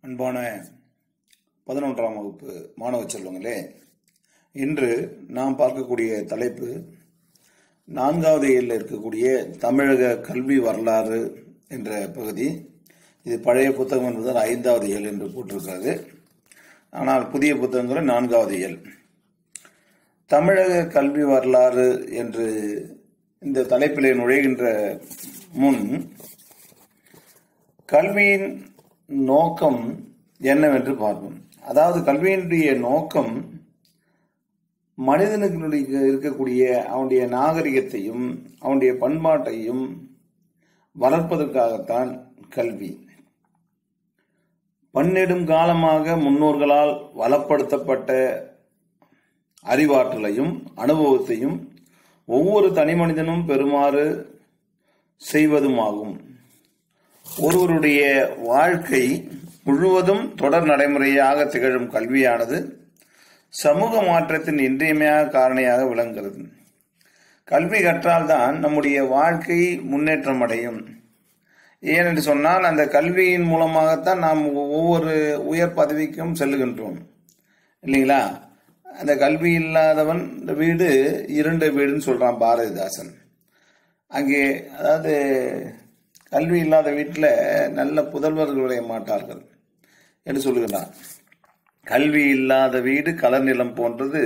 அன்பான 11ஆம் வகுப்பு மாணவ செல்வங்களே, இன்று நாம் பார்க்கக்கூடிய தலைப்பு 4வது இயலில் இருக்கக்கூடிய தமிழக கல்வி வரலாறு என்ற பகுதி. இது பழைய புத்தகம் என்பதால் 5வது இயல் என்று போட்டிருக்கிறது. ஆனால் புதிய புத்தகங்கள் 4வது இயல். தமிழக கல்வி வரலாறு என்று இந்த தலைப்பிலே நுழைகின்ற முன் கல்வியின் நோக்கம் என்னவென்று பார்ப்போம். அதாவது கல்வியினுடைய நோக்கம் மனிதனுக்கு இருக்கக்கூடிய அவனுடைய நாகரிகத்தையும் அவனுடைய பண்பாட்டையும் வளர்ப்பதற்காகத்தான் கல்வி. பன்னெடும் காலமாக முன்னோர்களால் வளப்படுத்தப்பட்ட அறிவாற்றலையும் அனுபவத்தையும் ஒவ்வொரு தனி மனிதனும் பெறுமாறு செய்வதுமாகும். ஒருவருடைய வாழ்க்கை முழுவதும் தொடர் நடைமுறையாக திகழும் கல்வியானது சமூக மாற்றத்தின் இன்றியமையாத காரணியாக விளங்குகிறது. கல்வி கற்றால்தான் நம்முடைய வாழ்க்கை முன்னேற்றம் அடையும். ஏனென்று சொன்னால் அந்த கல்வியின் மூலமாகத்தான் நாம் ஒவ்வொரு உயர் பதவிக்கும் செல்லுகின்றோம், இல்லைங்களா? அந்த கல்வி இல்லாதவன் வீடு இருண்ட வீடுன்னு சொல்றான் பாரதிதாசன். அங்கே அதாவது கல்வி இல்லாத வீட்டில் நல்ல புதல்வர்கள் விளைய மாட்டார்கள் என்று சொல்லுகிறான். கல்வி இல்லாத வீடு கலர்நிலம் போன்றது,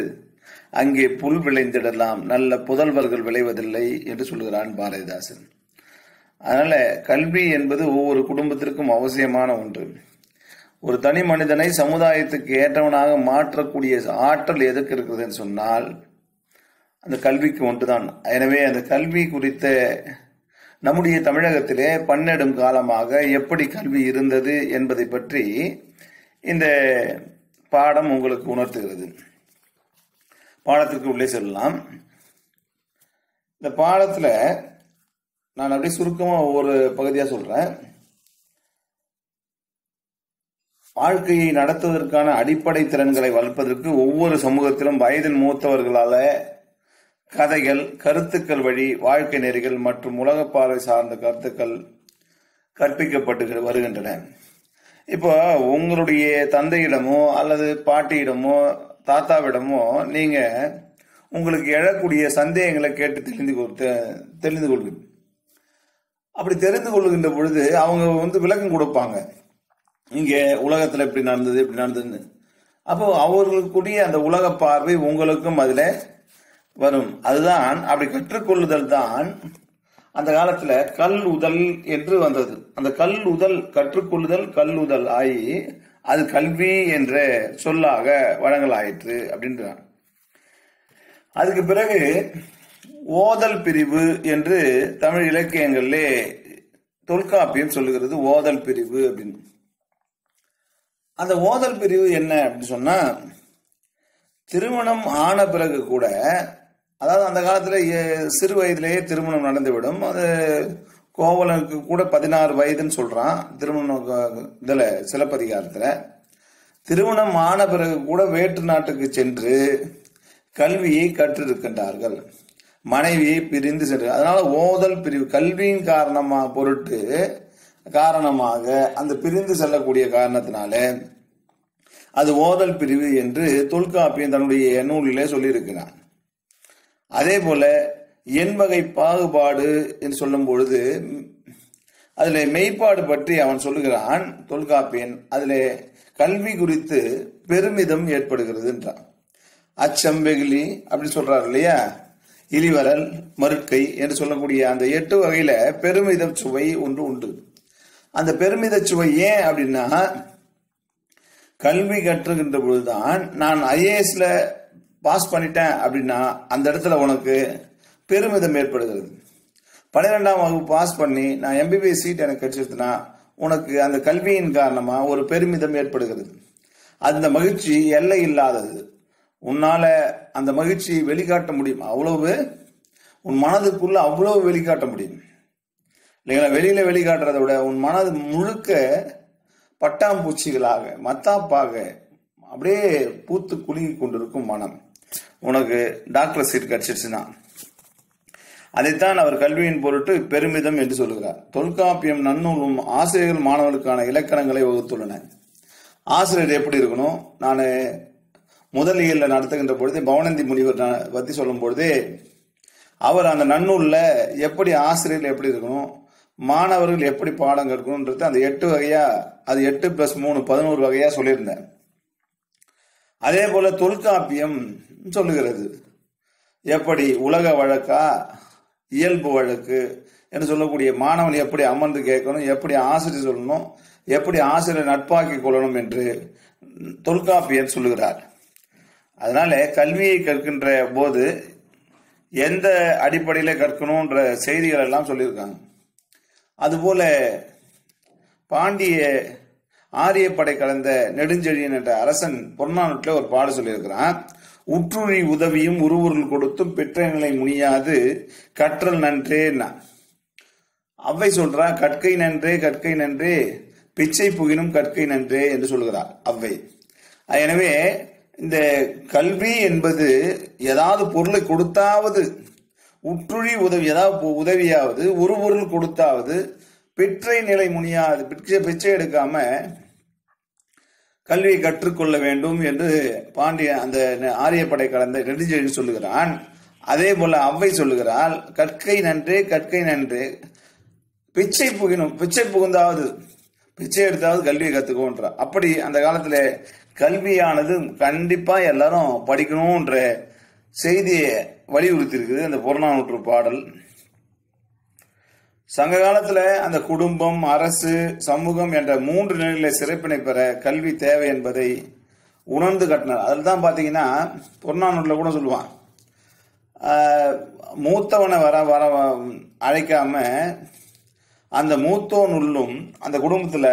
அங்கே புல் விளைந்திடலாம், நல்ல புதல்வர்கள் விளைவதில்லை என்று சொல்லுகிறான் பாரதிதாசன். அதனால கல்வி என்பது ஒவ்வொரு குடும்பத்திற்கும் அவசியமான ஒன்று. ஒரு தனி மனிதனை சமுதாயத்துக்கு ஏற்றவனாக மாற்றக்கூடிய ஆற்றல் எதற்கு இருக்கிறதுன்னு சொன்னால் அந்த கல்விக்கு ஒன்றுதான். எனவே அந்த கல்வி குறித்த நம்முடைய தமிழகத்திலே பன்னெடும் காலமாக எப்படி கல்வி இருந்தது என்பதை பற்றி இந்த பாடம் உங்களுக்கு உணர்த்துகிறது. பாடத்திற்கு உள்ளே செல்லலாம். இந்த பாடத்துல நான் அப்படியே சுருக்கமா ஒவ்வொரு பகுதியா சொல்றேன். வாழ்க்கையை நடத்துவதற்கான அடிப்படை திறன்களை வளர்ப்பதற்கு ஒவ்வொரு சமூகத்திலும் வயதில் மூத்தவர்களால கதைகள், கருத்துக்கள் வழி வாழ்க்கை நெறிகள் மற்றும் உலக பார்வை சார்ந்த கருத்துக்கள் கற்பிக்கப்பட்டு வருகின்றன. இப்போ உங்களுடைய தந்தையிடமோ அல்லது பாட்டியிடமோ தாத்தாவிடமோ நீங்க உங்களுக்கு எழக்கூடிய சந்தேகங்களை கேட்டு தெரிந்து கொள்வீங்க. அப்படி தெரிந்து கொள்ளுகின்ற பொழுது அவங்க விளக்கம் கொடுப்பாங்க. இங்க உலகத்துல இப்படி நடந்தது இப்படி நடந்ததுன்னு. அப்போ அவர்களுக்குரிய அந்த உலக பார்வை உங்களுக்கும் அதுல வரும். அதுதான் அப்படி கற்றுக்கொள்ளுதல் தான் அந்த காலத்துல கல் உதல் என்று வந்தது. அந்த கல் உதல் கற்றுக்கொள்ளுதல் கல்லுதல் ஆகி அது கல்வி என்ற சொல்லாக வழங்கலாயிற்று அப்படின்றான். அதுக்கு பிறகு ஓதல் பிரிவு என்று தமிழ் இலக்கியங்களிலே தொல்காப்பியம் சொல்லுகிறது. ஓதல் பிரிவு அப்படின்னு. அந்த ஓதல் பிரிவு என்ன அப்படின்னு சொன்னா, திருமணம் ஆன பிறகு கூட, அதாவது அந்த காலத்துல சிறு வயதிலேயே திருமணம் நடந்துவிடும். அது கோவலனுக்கு கூட 16 வயதுன்னு சொல்றான் திருமணம் இதுல சிலப்பதிகாரத்துல. திருமணம் ஆன பிறகு கூட வேற்று நாட்டுக்கு சென்று கல்வியை கற்றிருக்கின்றார்கள், மனைவியை பிரிந்து சென்று. அதனால ஓதல் பிரிவு கல்வியின் காரணமாக அந்த பிரிந்து செல்லக்கூடிய காரணத்தினால அது ஓதல் பிரிவு என்று தொல்காப்பியம் தன்னுடைய நூலிலே சொல்லியிருக்கிறான். அதே போல எண்வகை பாகுபாடு என்று சொல்லும் பொழுது அதுல மெய்ப்பாடு பற்றி அவன் சொல்லுகிறான் தொல்காப்பியன். அதுல கல்வி குறித்து பெருமிதம் ஏற்படுகிறது என்றான். அச்சம், வெகுளி அப்படி சொல்றாரு இல்லையா, இளிவரல், மறுக்கை என்று சொல்லக்கூடிய அந்த 8 வகையில பெருமித சுவை ஒன்று உண்டு. அந்த பெருமித சுவை ஏன் அப்படின்னா, கல்வி கற்றுகின்ற பொழுதுதான் நான் ஐஏஎஸ்ல பாஸ் பண்ணிட்டேன் அப்படின்னா அந்த இடத்துல உனக்கு பெருமிதம் ஏற்படுகிறது. 12ஆம் வகுப்பு பாஸ் பண்ணி நான் எம்பிபிஎஸ் சீட் எனக்கு கிடைச்சிருச்சுன்னா உனக்கு அந்த கல்வியின் காரணமா ஒரு பெருமிதம் ஏற்படுகிறது. அந்த மகிழ்ச்சி எல்லை இல்லாதது. உன்னால அந்த மகிழ்ச்சியை வெளிக்காட்ட முடியும். அவ்வளவு உன் மனதுக்குள்ள அவ்வளவு வெளிக்காட்ட முடியும், இல்லைங்களா? வெளியில வெளிக்காட்டுறதை விட உன் மனது முழுக்க பட்டாம்பூச்சிகளாக மத்தாப்பாக அப்படியே பூத்து குலுங்கி கொண்டிருக்கும் மனம். உனக்கு டாக்டர் சீட் கிடைச்சிருச்சுன்னா அதைத்தான் அவர் கல்வியின் பொருட்டு பெருமிதம் என்று சொல்லுகிறார். தொல்காப்பியம் நன்னூலும் ஆசிரியர்கள் மாணவர்களுக்கான இலக்கணங்களை வகுத்துள்ளன. ஆசிரியர் எப்படி இருக்கணும்? நான் முதல் இயலில் நடத்துகின்ற பொழுது பவனந்தி முனிவர் பற்றி சொல்லும் பொழுதே அவர் அந்த நன்னூல்ல எப்படி ஆசிரியர்கள் எப்படி இருக்கணும், மாணவர்கள் எப்படி பாடம் கற்கணும்ன்றது அந்த 8 வகையா, அது 8+3 11 வகையா சொல்லியிருந்தேன். அதே போல தொல்காப்பியம் சொல்லுகிறது எப்படி உலக வழக்கா இயல்பு வழக்கு என்று சொல்லக்கூடிய மாணவன் எப்படி அமர்ந்து கேட்கணும், எப்படி ஆசிரியர் சொல்லணும், எப்படி ஆசிரியர் நட்பாக்கி கொள்ளணும் என்று தொல்காப்பியர் சொல்லுகிறார். அதனால கல்வியை கற்கின்ற போது எந்த அடிப்படையில கற்கணும்ன்ற செய்திகள் எல்லாம் சொல்லியிருக்காங்க. அதுபோல பாண்டிய ஆரியப்படை கலந்த நெடுஞ்செழியன் என்ற அரசன் புறநானூற்றில் ஒரு பாடு சொல்லியிருக்கிறான். உற்றுழி உதவியும் உருவுருள் கொடுத்தும் பெற்ற நிலை முனியாது கற்றல் நன்றேன்னா. அவ்வை சொல்றா கற்கை நன்றே கற்கை நன்றே பிச்சை புகினும் கற்கை நன்றே என்று சொல்கிறார் அவ்வை. எனவே இந்த கல்வி என்பது ஏதாவது பொருளை கொடுத்தாவது, உற்றுழி உதவி ஏதாவது உதவியாவது, ஒரு பொருள் கொடுத்தாவது பெற்றை நிலை முனியாது, பிச்சை எடுக்காம கல்வியை கற்றுக்கொள்ள வேண்டும் என்று பாண்டிய அந்த ஆரியப்படை கலந்த நெடுஞ்செழியன் சொல்லுகிறான். அதே போல அவ்வை சொல்லுகிறாள் கற்கை நன்றே கற்கை நன்றே பிச்சை புகினும், பிச்சை புகுந்தாவது பிச்சை எடுத்தாவது கல்வியை கத்துக்கோன்ற. அப்படி அந்த காலத்துல கல்வியானது கண்டிப்பா எல்லாரும் படிக்கணும்ன்ற செய்தியை வலியுறுத்தி இருக்குது அந்த புறநானூற்று பாடல். சங்க காலத்துல அந்த குடும்பம், அரசு, சமூகம் என்ற 3 நிலையில சிறப்பினை பெற கல்வி தேவை என்பதை உணர்ந்து கட்டினார். அதில் தான் பாத்தீங்கன்னா புறநானூற்றுல கூட சொல்லுவான், மூத்தவனை வர வர அழைக்காம அந்த மூத்தோன் உள்ளும் அந்த குடும்பத்துல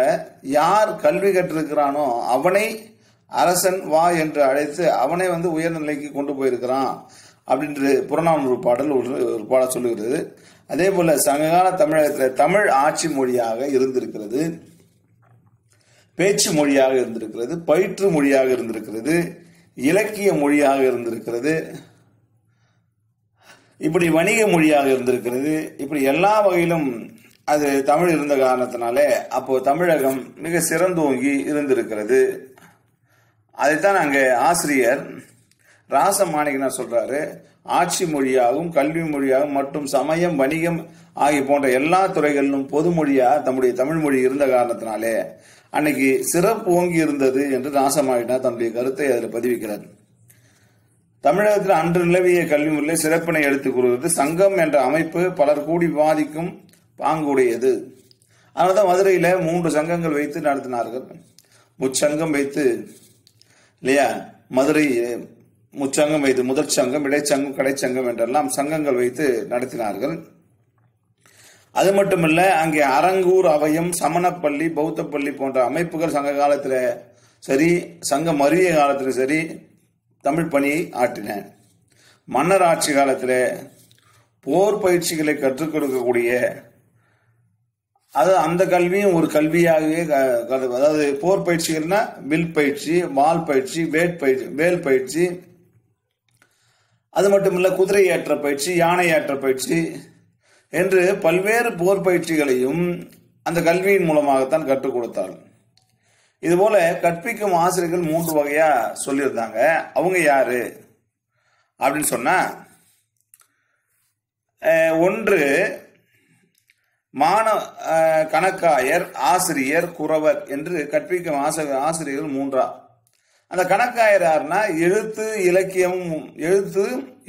யார் கல்வி கற்றிருக்கிறானோ அவனை அரசன் வா என்று அழைத்து அவனை உயர்ந்த நிலைக்கு கொண்டு போயிருக்கிறான் அப்படின்ற புறநானூறு பாடல் ஒரு பாடல் சொல்லுகிறது. அதே போல சங்ககால தமிழகத்தில் தமிழ் ஆட்சி மொழியாக இருந்திருக்கிறது, பேச்சு மொழியாக இருந்திருக்கிறது, பயிற்று மொழியாக இருந்திருக்கிறது, இலக்கிய மொழியாக இருந்திருக்கிறது, இப்படி வணிக மொழியாக இருந்திருக்கிறது. இப்படி எல்லா வகையிலும் அது தமிழ் இருந்த காரணத்தினாலே அப்போ தமிழகம் மிக சிறந்தோங்கி இருந்திருக்கிறது. அதைத்தான் அங்கே ஆசிரியர் ராசமாணிகனார் சொல்றாரு, ஆட்சி மொழியாகவும் கல்வி மொழியாகவும் மற்றும் சமயம், வணிகம் ஆகிய போன்ற எல்லா துறைகளிலும் பொது மொழியா தம்முடைய தமிழ் மொழி இருந்த காரணத்தினாலே அன்னைக்கு சிறப்பு ஓங்கி இருந்தது என்று ராசமாணிகனார் தன்னுடைய கருத்தை அதில் பதிவிக்கிறார். தமிழகத்தில் அன்று நிலவிய கல்வி முறையில் சிறப்பினை எடுத்துக் கூறுவது சங்கம் என்ற அமைப்பு பலர் கூடி விவாதிக்கும் பாங்குடையது. அதனால்தான் மதுரையில 3 சங்கங்கள் வைத்து நடத்தினார்கள். முச்சங்கம் வைத்து இல்லையா, மதுரை முச்சங்கம் வைத்து முதற் சங்கம், இடைச்சங்கம், கடைச்சங்கம் என்றெல்லாம் சங்கங்கள் வைத்து நடத்தினார்கள். அது மட்டுமல்ல, அங்கே அரங்கூர், அவையம், சமணப்பள்ளி, பௌத்த பள்ளி போன்ற அமைப்புகள் சங்க காலத்தில் சரி, சங்கம் அருவிய காலத்தில் சரி தமிழ் பணியை ஆற்றின. மன்னர் ஆட்சி காலத்தில் போர் பயிற்சிகளை கற்றுக் கொடுக்கக்கூடிய அந்த கல்வியும் ஒரு கல்வியாகவே, அதாவது போர் பயிற்சிகள்னா வில் பயிற்சி, வால் பயிற்சி, வேல் பயிற்சி, அது மட்டுமல்ல குதிரை ஏற்ற பயிற்சி, யானை ஏற்ற பயிற்சி என்று பல்வேறு போர் பயிற்சிகளையும் அந்த கல்வியின் மூலமாகத்தான் கற்றுக் கொடுத்தார்கள். இதுபோல கற்பிக்கும் ஆசிரியர்கள் 3 வகையா சொல்லியிருந்தாங்க. அவங்க யாரு அப்படின்னு சொன்னா, ஒன்று கணக்காயர், ஆசிரியர், குறவர் என்று கற்பிக்கும் ஆசிரியர்கள் 3. அந்த கணக்காயர் யாருன்னா எழுத்து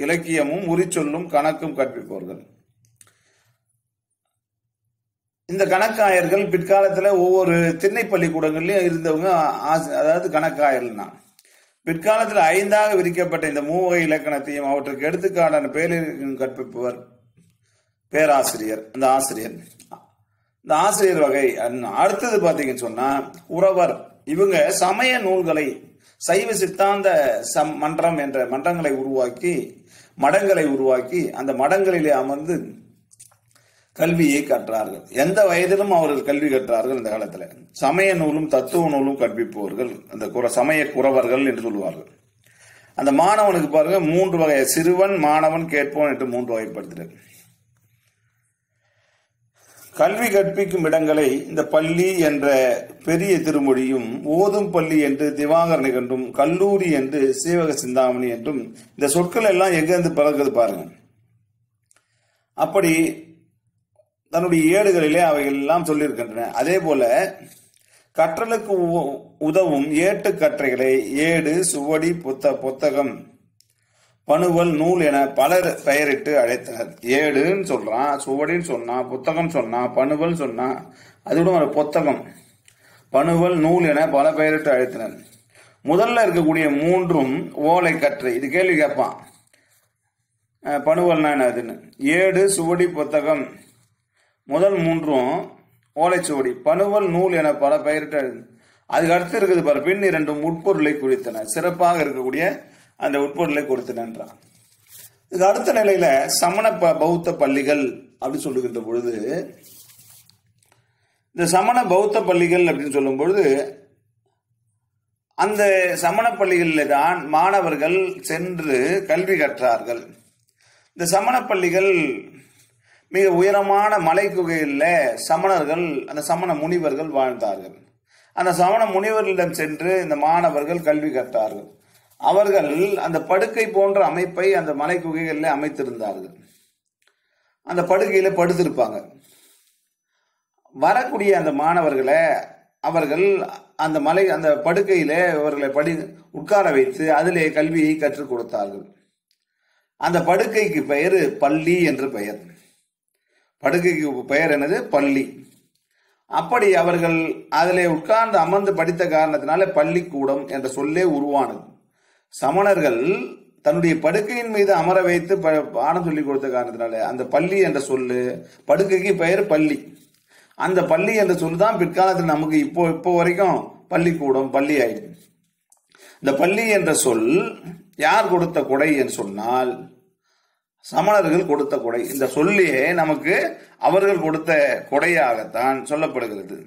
இலக்கியமும் உரிச்சொல்லும் கணக்கும் கற்பிப்பவர்கள். இந்த கணக்காயர்கள் பிற்காலத்தில் ஒவ்வொரு திண்ணை பள்ளிக்கூடங்கள்லயும் இருந்தவங்க, அதாவது கணக்காயர்னா பிற்காலத்தில் 5ஆக விரிக்கப்பட்ட இந்த 3 வகை இலக்கணத்தையும் அவற்றுக்கு எடுத்துக்காட்டான பேரில் கற்பிப்பவர் பேராசிரியர். இந்த ஆசிரியர் வகை. அடுத்தது பாத்தீங்கன்னு சொன்னா உறவர். இவங்க சமய நூல்களை, சைவ சித்தாந்த மன்றம் என்ற மன்றங்களை உருவாக்கி, மடங்களை உருவாக்கி அந்த மடங்களிலே அமர்ந்து கல்வியை கற்றார்கள். எந்த வயதிலும் அவர்கள் கல்வி கற்றார்கள். இந்த காலத்துல சமய நூலும் தத்துவ நூலும் கற்பிப்பவர்கள் அந்த சமய குறவர்கள் என்று சொல்லுவார்கள். அந்த மாணவனுக்கு பாருங்க 3 வகை, சிறுவன், மாணவன், கேட்போன் என்று 3 வகைப்படுத்துறார். கல்வி கற்பிக்கும் இடங்களை இந்த பள்ளி என்ற பெரிய திருமொழியும், ஓதும் பள்ளி என்று திவாகர் நிகண்டும், கல்லூரி என்று சீவக சிந்தாமணி என்றும் இந்த சொற்கள் எல்லாம் எங்கிருந்து பிறகுது பாருங்க. அப்படி தன்னுடைய ஏடுகளிலே அவைகள் எல்லாம் சொல்லியிருக்கின்றன. அதே போல கற்றலுக்கு உதவும் ஏட்டு கற்றைகளை ஏடு, சுவடி, புத்தகம், பணுவல், நூல் என பலர் பெயரிட்டு அழைத்தனர். ஏடுன்னு சொல்றான், சுவடின்னு சொன்னான், புத்தகம் சொன்னான், பணுவல் சொன்னான், அதோட ஒரு புத்தகம், பணுவல், நூல் என பல பெயரிட்டு அழைத்தனர். முதல்ல இருக்கக்கூடிய மூன்றும் ஓலை கற்றை. இது கேள்வி கேட்பான், பணுவல்னா என்னதுன்னு. ஏடு, சுவடி, புத்தகம் முதல் மூன்றும் ஓலைச்சுவடி, பணுவல், நூல் என பல பெயரிட்டு. அதுக்கு அடுத்து இருக்குது பாரு, பின் இரண்டும் உட்பொருளை குறித்தன, சிறப்பாக இருக்கக்கூடிய அந்த உட்பொருளை கொடுத்தனன்றான். இதுக்கு அடுத்த நிலையில சமண பௌத்த பள்ளிகள் அப்படின்னு சொல்லுகின்ற பொழுது, இந்த சமண பௌத்த பள்ளிகள் அப்படின்னு சொல்லும் பொழுது அந்த சமண பள்ளிகளில் தான் மாணவர்கள் சென்று கல்வி கற்றார்கள். இந்த சமண பள்ளிகள் மிக உயரமான மலை குகையில் சமணர்கள், அந்த சமண முனிவர்கள் வாழ்ந்தார்கள். அந்த சமண முனிவர்களிடம் சென்று இந்த மாணவர்கள் கல்வி கற்றார்கள். அவர்கள் அந்த படுக்கை போன்ற அமைப்பை அந்த மலை குகைகளில் அமைத்திருந்தார்கள். அந்த படுக்கையில படுத்திருப்பாங்க. வரக்கூடிய அந்த மாணவர்களை அவர்கள் அந்த படுக்கையில அவர்களை உட்கார வைத்து அதிலே கல்வியை கற்றுக் கொடுத்தார்கள். அந்த படுக்கைக்கு பெயர் பள்ளி என்று பெயர். படுக்கைக்கு பெயர் என்னது? பள்ளி. அப்படி அவர்கள் அதிலே உட்கார்ந்து அமர்ந்து படித்த காரணத்தினால பள்ளிக்கூடம் என்ற சொல்லே உருவானது. சமணர்கள் தன்னுடைய படுக்கையின் மீது அமர வைத்து பாடம் சொல்லிக் கொடுத்த காரணத்தினால அந்த பள்ளி என்ற சொல்லு, படுக்கைக்கு பெயர் பள்ளி. அந்த பள்ளி என்ற சொல் தான் பிற்காலத்தில் நமக்கு இப்போ வரைக்கும் பள்ளிக்கூடம், பள்ளி ஆயிடுச்சு. இந்த பள்ளி என்ற சொல் யார் கொடுத்த கொடை என்று சொன்னால் சமணர்கள் கொடுத்த கொடை. இந்த சொல்லியே நமக்கு அவர்கள் கொடுத்த கொடையாகத்தான் சொல்லப்படுகிறது.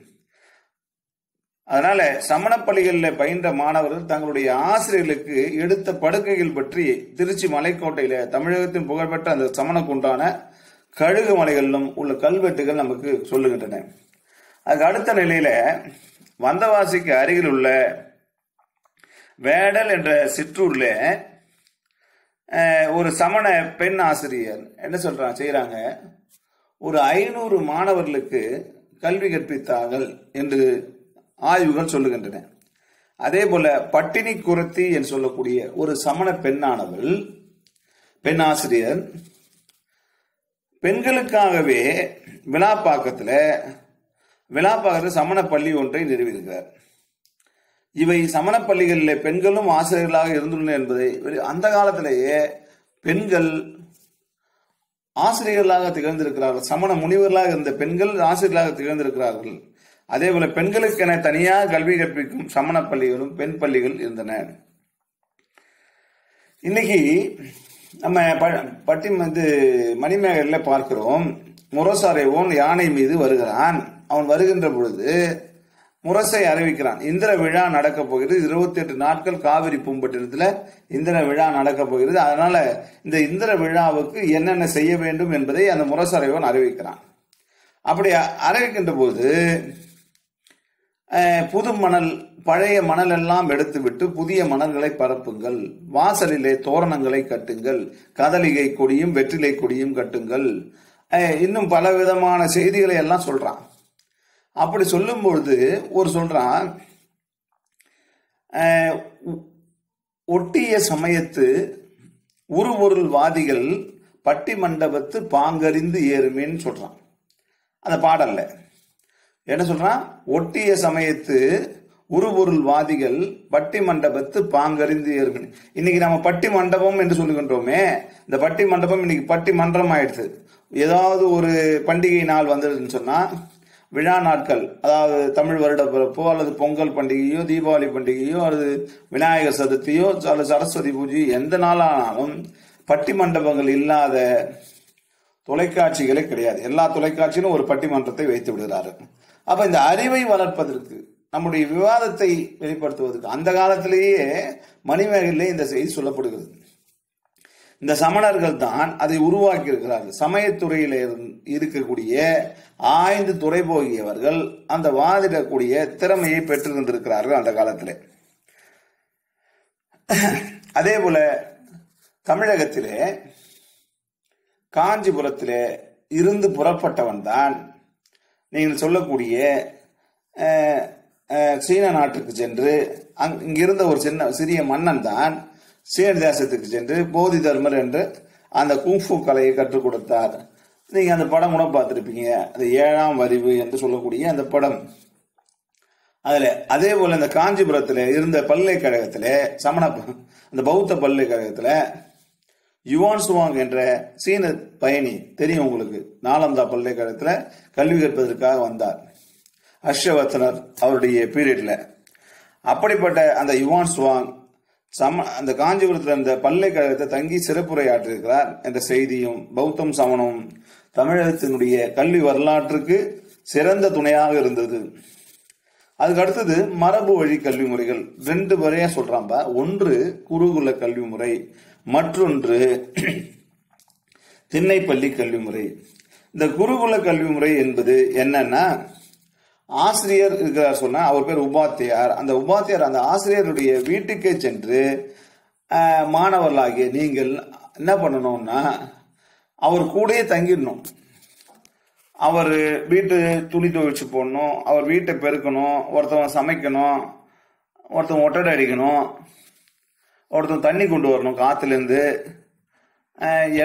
அதனால சமண பள்ளிகளில் பயின்ற மாணவர்கள் தங்களுடைய ஆசிரியர்களுக்கு எடுத்த படுக்கைகள் பற்றி திருச்சி மலைக்கோட்டையில தமிழகத்தின் புகழ்பெற்ற அந்த சமணக்குண்டான கழுகு மலைகளிலும் உள்ள கல்வெட்டுகள் நமக்கு சொல்லுகின்றன. அதுக்கு அடுத்த நிலையில வந்தவாசிக்கு அருகில் உள்ள வேடல் என்ற சிற்றூர்ல ஒரு சமண பெண் ஆசிரியர் என்ன செய்யறாங்க, ஒரு 500 மாணவர்களுக்கு கல்வி கற்பித்தார்கள் என்று ஆய்வுகள் சொல்லுகின்றன. அதே போல பட்டினி குரத்தி என்று சொல்லக்கூடிய ஒரு சமண பெண்ணானவள், பெண் ஆசிரியர், பெண்களுக்காகவே விழாப்பாக்கத்தில் சமண பள்ளி ஒன்றை நிறுவியிருக்கிறார். இவை சமண பள்ளிகளில் பெண்களும் ஆசிரியர்களாக இருந்துள்ளனர் என்பதை அந்த காலத்திலேயே பெண்கள் ஆசிரியர்களாக திகழ்ந்திருக்கிறார்கள். சமண முனிவர்களாக இருந்த பெண்கள் ஆசிரியர்களாக திகழ்ந்திருக்கிறார்கள். அதே போல பெண்களுக்கென தனியாக கல்வி கற்பிக்கும் சமண பள்ளிகளும் பெண் பள்ளிகள் இருந்தன. இன்னைக்கு நம்ம மணிமேகலையில பார்க்கிறோம், முரசறைவோன் யானை மீது வருகிறான். அவன் வருகின்ற பொழுது முரசை அறிவிக்கிறான். இந்திர விழா நடக்க போகிறது, 28 நாட்கள் காவிரி பூம்பட்டினத்துல இந்திர விழா நடக்க போகிறது. அதனால இந்த இந்திர விழாவுக்கு என்னென்ன செய்ய வேண்டும் என்பதை அந்த முரசறைவன் அறிவிக்கிறான். அப்படி அறிவிக்கின்ற போது புது மணல், பழைய மணல் எல்லாம் எடுத்துவிட்டு புதிய மணல்களை பரப்புங்கள், வாசலிலே தோரணங்களை கட்டுங்கள், கதலிகை கொடியும் வெற்றிலை கொடியும் கட்டுங்கள், இன்னும் பல விதமான செய்திகளை எல்லாம் சொல்றான். அப்படி சொல்லும் பொழுது ஒரு சொல்றான், ஒட்டிய சமயத்து உருபொருள்வாதிகள் பட்டி மண்டபத்து பாங்கறிந்து ஏறுமேன்னு சொல்றான். அந்த பாடல்ல என்ன சொல்றான்? ஒட்டிய சமயத்து உருபொருள்வாதிகள் பட்டி மண்டபத்து பாங்கறிந்து ஏறுமே. இன்னைக்கு நம்ம பட்டி மண்டபம் என்று சொல்லுகின்றோமே, இந்த பட்டி மண்டபம் இன்னைக்கு பட்டி மன்றம் ஆயிடுச்சு. ஏதாவது ஒரு பண்டிகை நாள் வந்ததுன்னு சொன்னா, விழா நாட்கள், அதாவது தமிழ் வருட பிறப்போ அல்லது பொங்கல் பண்டிகையோ தீபாவளி பண்டிகையோ அல்லது விநாயகர் சதுர்த்தியோ அல்லது சரஸ்வதி பூஜை, எந்த நாளானாலும் பட்டி மண்டபங்கள் இல்லாத தொலைக்காட்சிகளே கிடையாது. எல்லா தொலைக்காட்சியிலும் ஒரு பட்டிமன்றத்தை வைத்து விடுகிறார்கள். அப்ப இந்த அறிவை வளர்ப்பதற்கு, நம்முடைய விவாதத்தை வெளிப்படுத்துவதற்கு அந்த காலத்திலேயே மணிமேகலையிலே இந்த செய்தி சொல்லப்படுகிறது. இந்த சமணர்கள் தான் அதை உருவாக்கி இருக்கிறார்கள். சமயத்துறையில இருக்கக்கூடிய ஆய்ந்து துறை போகியவர்கள் அந்த வாதிடக்கூடிய திறமையை பெற்றிருந்திருக்கிறார்கள் அந்த காலத்திலே. அதே போல தமிழகத்திலே காஞ்சிபுரத்திலே இருந்து புறப்பட்டவன் தான் நீங்கள் சொல்லக்கூடிய சீன நாட்டுக்கு சென்று இங்கிருந்த ஒரு சிறிய மன்னன் தான் சீன தேசத்துக்கு சென்று போதி தர்மர் என்று அந்த குங்ஃபு கலையை கற்றுக் கொடுத்தார். நீங்க அந்த படம் கூட பார்த்திருப்பீங்க, அந்த 7ஆம் அறிவு என்று சொல்லக்கூடிய அந்த படம். அதுல அதே போல இந்த காஞ்சிபுரத்துல இருந்த பல்கலைக்கழகத்துல அந்த பௌத்த பல்கலைக்கழகத்துல யுவான் சுவாங் என்ற சீன பயணி தெரியும் உங்களுக்கு, நாலந்தா பல்கலைக்கழகத்துல கல்வி கற்பதற்காக வந்தார் ஹர்ஷவர்தனர் அவருடைய பீரியட்ல. அப்படிப்பட்ட அந்த யுவான் சுவாங் அந்த காஞ்சிபுரத்தில் அந்த பல்கலைக்கழகத்தை தங்கி சிறப்புரையாற்றிருக்கிறார் என்ற செய்தியும் பௌத்தம் சமணம் தமிழகத்தினுடைய கல்வி வரலாற்றுக்கு சிறந்த துணையாக இருந்தது. அதுக்கு அடுத்தது மரபு வழி கல்வி முறைகள் 2 வரையா சொல்றாம்பா. ஒன்று குருகுல கல்வி முறை, மற்றொன்று திண்ணைப்பள்ளி கல்வி முறை. இந்த குருகுல கல்வி முறை என்பது என்னன்னா, ஆசிரியர் இருக்கிறார் சொன்னா அவர் பேர் உபாத்தியார். அந்த உபாத்தியார் அந்த ஆசிரியருடைய வீட்டுக்கே சென்று மாணவர்களாகிய நீங்கள் என்ன பண்ணணும்னா அவர் கூடயே தங்கிடணும். அவர் வீட்டு துணி துவைச்சு போடணும், அவர் வீட்டை பெருக்கணும், ஒருத்தவன் சமைக்கணும், ஒருத்தவன் ஒட்டடை அடிக்கணும், ஒருத்தவன் தண்ணி கொண்டு வரணும் காத்துலேருந்து.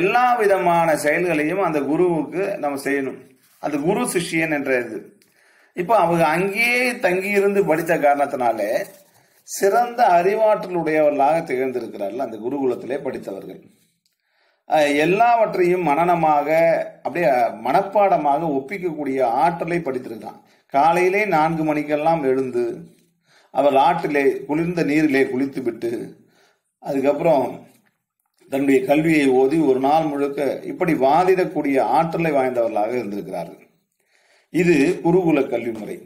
எல்லா விதமான செயல்களையும் அந்த குருவுக்கு நம்ம செய்யணும். அது குரு சிஷ்யன் என்ற இது. இப்போ அவங்க அங்கேயே தங்கியிருந்து படித்த காரணத்தினாலே சிறந்த அறிவாற்றல் உடையவர்களாக திகழ்ந்திருக்கிறார்கள் அந்த குருகுலத்திலே படித்தவர்கள். எல்லாவற்றையும் மனனமாக அப்படியே மனப்பாடமாக ஒப்பிக்கக்கூடிய ஆற்றலை படித்திருக்கிறான். காலையிலே 4 மணிக்கெல்லாம் எழுந்து அவர் ஆற்றிலே குளிர்ந்த நீரிலே குளித்து விட்டு அதுக்கப்புறம் தன்னுடைய கல்வியை ஓதி ஒரு நாள் முழுக்க இப்படி வாதிடக்கூடிய ஆற்றலை வாய்ந்தவர்களாக இருந்திருக்கிறார்கள். இது குருகுல கல்வி முறை.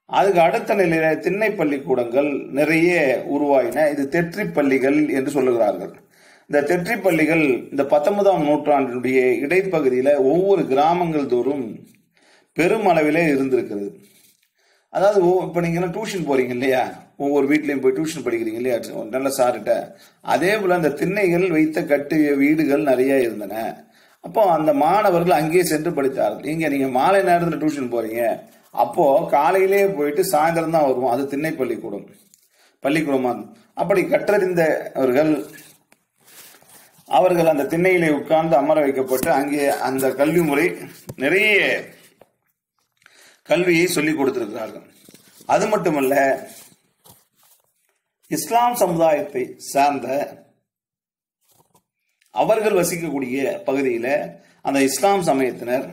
அதுக்கு அடுத்த நிலையில திண்ணை பள்ளிக்கூடங்கள் நிறைய உருவாயின. இது தெற்றி பள்ளிகள் என்று சொல்லுகிறார்கள். இந்த தெற்றி பள்ளிகள் இந்த 19ஆம் நூற்றாண்டினுடைய இடைப்பகுதியில ஒவ்வொரு கிராமங்கள் தோறும் பெருமளவிலே இருந்திருக்கிறது. அதாவது இப்ப நீங்க டியூஷன் போறீங்க இல்லையா, ஒவ்வொரு வீட்லயும் போய் டியூஷன் படிக்கிறீங்க இல்லையா நல்ல சார்கிட்ட, அதே போல அந்த திண்ணைகள் வைத்த கட்டிய வீடுகள் நிறைய இருந்தன. அப்போ அந்த மாணவர்கள் அங்கேயே சென்று படித்தார்கள். நீங்க மாலை நேரத்தில் டியூஷன் போறீங்க, அப்போ காலையிலே போயிட்டு சாயந்தரம் தான் வருவோம். அது திண்ணை பள்ளிக்கூடமா. அப்படி கற்றறிந்தவர்கள் அவர்கள் அந்த திண்ணையிலே உட்கார்ந்து அமர வைக்கப்பட்டு அங்கே அந்த கல்வி முறை நிறைய கல்வியை சொல்லிக் கொடுத்திருக்கிறார்கள். அது மட்டுமல்ல, இஸ்லாம் சமுதாயத்தை சார்ந்த அவர்கள் வசிக்கக்கூடிய பகுதியில அந்த இஸ்லாம் சமயத்தினர்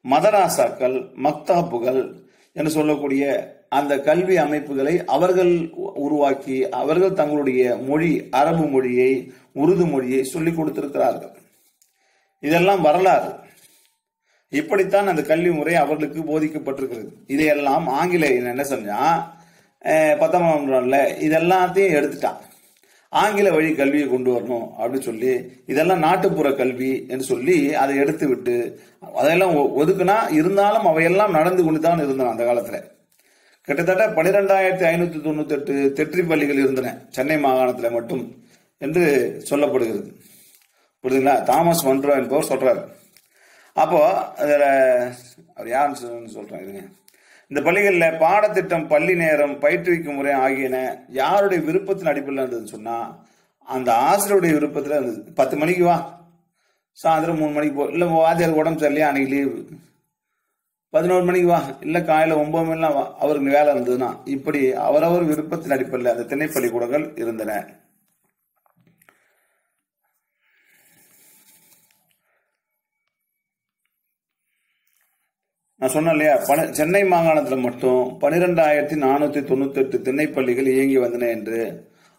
மதராசாக்கள், மக்தாப்புகள் என்று சொல்லக்கூடிய அந்த கல்வி அமைப்புகளை அவர்கள் உருவாக்கி அவர்கள் தங்களுடைய மொழி, அரபு மொழியை, உருது மொழியை சொல்லிக் கொடுத்திருக்கிறார்கள். இதெல்லாம் வரலாறு. இப்படித்தான் அந்த கல்வி முறை அவர்களுக்கு போதிக்கப்பட்டிருக்கிறது. இதையெல்லாம் ஆங்கிலேயன் என்ன செஞ்சா 19ஆம் நூற்றாண்டுல இதெல்லாத்தையும் எடுத்துட்டான். ஆங்கில வழி கல்வியை கொண்டு வரணும் அப்படின்னு சொல்லி இதெல்லாம் நாட்டுப்புற கல்வி என்று சொல்லி அதை எடுத்து விட்டு அதெல்லாம் ஒதுக்குனா இருந்தாலும் அவையெல்லாம் நடந்து கொண்டு தான் இருந்தன. அந்த காலத்துல கிட்டத்தட்ட 12,598 தெற்றி பள்ளிகள் இருந்தன சென்னை மாகாணத்துல மட்டும் என்று சொல்லப்படுகிறது. புரியுதுங்களா? தாமஸ் மன்றோ என்பவர் சொல்றாரு. அப்போ அதுல அவர் யாருன்னு சொல்றேன் இதுங்க. இந்த பள்ளிகளில் பாடத்திட்டம், பள்ளி நேரம், பயிற்றுவிக்கும் முறை ஆகியன யாருடைய விருப்பத்தின் அடிப்படையில் இருந்ததுன்னு சொன்னா அந்த ஆசிரியருடைய விருப்பத்தில் இருந்தது. 10 மணிக்கு வா, சாயந்தரம் 3 மணிக்கு போ, இல்லை வாத்தியார் உடம்பு சரியில்லையா அன்னைக்கு லீவு, 11 மணிக்கு வா, இல்லை காலையில் 9 மணிலாம் வா, அவருக்கு வேலை இருந்ததுன்னா இப்படி அவரவர் விருப்பத்தின் அடிப்படையில் அந்த திண்ணை பள்ளிக்கூடங்கள் இருந்தன. நான் சொன்னேன் இல்லையா, சென்னை மாகாணத்தில் மட்டும் 12,498 திண்ணைப்பள்ளிகள் இயங்கி வந்தன என்று.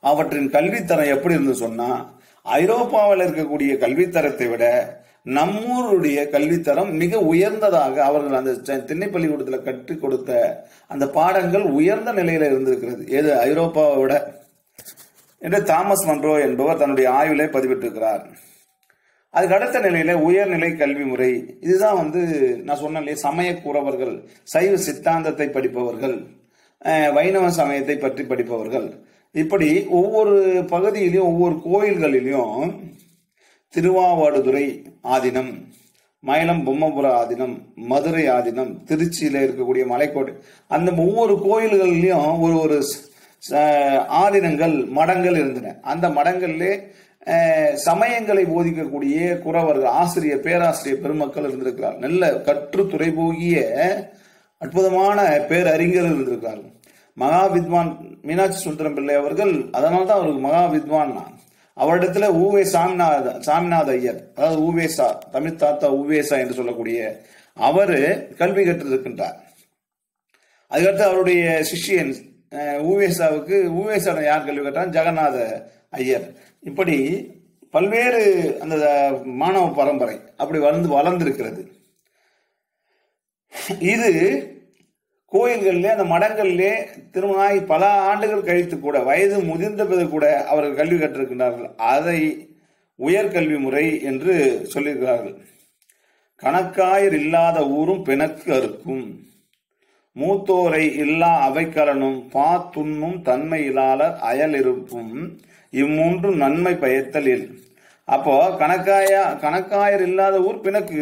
அவற்றின் கல்வித்தரம் எப்படி இருந்து சொன்னா ஐரோப்பாவில் இருக்கக்கூடிய கல்வித்தரத்தை விட நம்மூருடைய கல்வித்தரம் மிக உயர்ந்ததாக அவர்கள் அந்த திண்ணை பள்ளிக்கூடத்தில் கற்றுக் கொடுத்த அந்த பாடங்கள் உயர்ந்த நிலையில இருந்திருக்கிறது. ஏது ஐரோப்பாவை விட. என்று தாமஸ் மன்றோ என்பவர் தன்னுடைய ஆய்விலே பதிவிட்டிருக்கிறார். அதுக்கு அடுத்த நிலையில உயர்நிலை கல்வி முறை, இதுதான் நான் சொன்னேன், சமய கூறவர்கள், சைவ சித்தாந்தத்தை படிப்பவர்கள், வைணவ சமயத்தை பற்றி படிப்பவர்கள், இப்படி ஒவ்வொரு பகுதியிலையும் ஒவ்வொரு கோயில்களிலும் திருவாவடுதுறை ஆதீனம், மயிலம் பொம்மபுர ஆதீனம், மதுரை ஆதீனம், திருச்சியில இருக்கக்கூடிய மலைக்கோட்டை, அந்த ஒவ்வொரு கோயில்களிலும் ஒரு ஆதீனங்கள், மடங்கள் இருந்தன. அந்த மடங்கள்லே சமயங்களை போதிக்கக்கூடிய குறவர்கள், ஆசிரியர், பேராசிரியர் பெருமக்கள் இருந்திருக்கிறார். நல்ல கற்று துறை போகிய அற்புதமான பேரறிஞர்கள் இருந்திருக்கிறார்கள். மகா வித்வான் மீனாட்சி சுந்தரம் பிள்ளை அவர்கள், அதனால்தான் அவருக்கு மகா வித்வான். அவரிடத்துல ஊவே சாமிநாத ஐயர், அதாவது ஊவேசா, தமிழ் தாத்தா ஊவேசா என்று சொல்லக்கூடிய அவரு கல்வி கற்றிருக்கின்றார். அதுக்கடுத்து அவருடைய சிஷியன் ஊவேசாவுக்கு, ஊவேசா யார் கல்வி கற்றார்? ஜெகநாத ஐயர். இப்படி பல்வேறு அந்த மாணவ பரம்பரை அப்படி வளர்ந்திருக்கிறது. இது கோயில்களிலே, அந்த மடங்களிலே திருமணமாகி பல ஆண்டுகள் கழித்து கூட, வயது முதிர்ந்த பிறகு கூட அவர்கள் கல்வி கற்றிருக்கின்றார்கள். அதை உயர்கல்வி முறை என்று சொல்லியிருக்கிறார்கள். கணக்காயர் இல்லாத ஊரும் பிணக்கு அறுக்கும், மூத்தோரை இல்லா அவைக்கலனும் பாத்துண்ணும் தன்மை இல்லாளர் அயல் இருப்பும், இம்மூன்றும் நன்மை பயத்தலில். அப்போ கணக்காயர் இல்லாத ஊர் பிணக்கு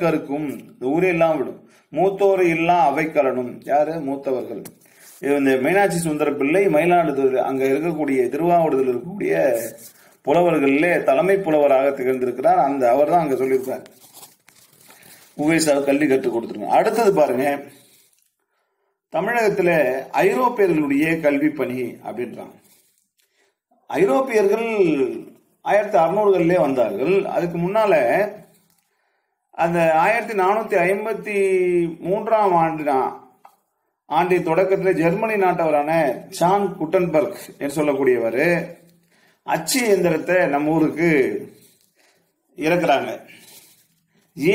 அறுக்கும், ஊரே இல்லாம விடும். மூத்தோரை இல்லா அவைக்கலனும், யாரு? மூத்தவர்கள். இந்த மீனாட்சி சுந்தர பிள்ளை மயிலாடுதுறை, அங்க இருக்கக்கூடிய திருவாவூரில் இருக்கக்கூடிய புலவர்களிலே தலைமை புலவராக திகழ்ந்திருக்கிறார். அவர் தான் அங்க சொல்லியிருக்கார், உவேசா கல்வி கற்றுக் கொடுத்துருங்க. அடுத்தது பாருங்க, தமிழகத்துல ஐரோப்பியர்களுடைய கல்வி பணி அப்படின்றாங்க. ஐரோப்பியர்கள் 1600களிலே வந்தார்கள். அதுக்கு முன்னால அந்த 1453 ஆண்டின் தொடக்கத்தில் ஜெர்மனி நாட்டவரான சான் குட்டன்பர்க் என்று சொல்லக்கூடியவர் அச்சு இயந்திரத்தை நம்ம ஊருக்கு இறக்குறாங்க.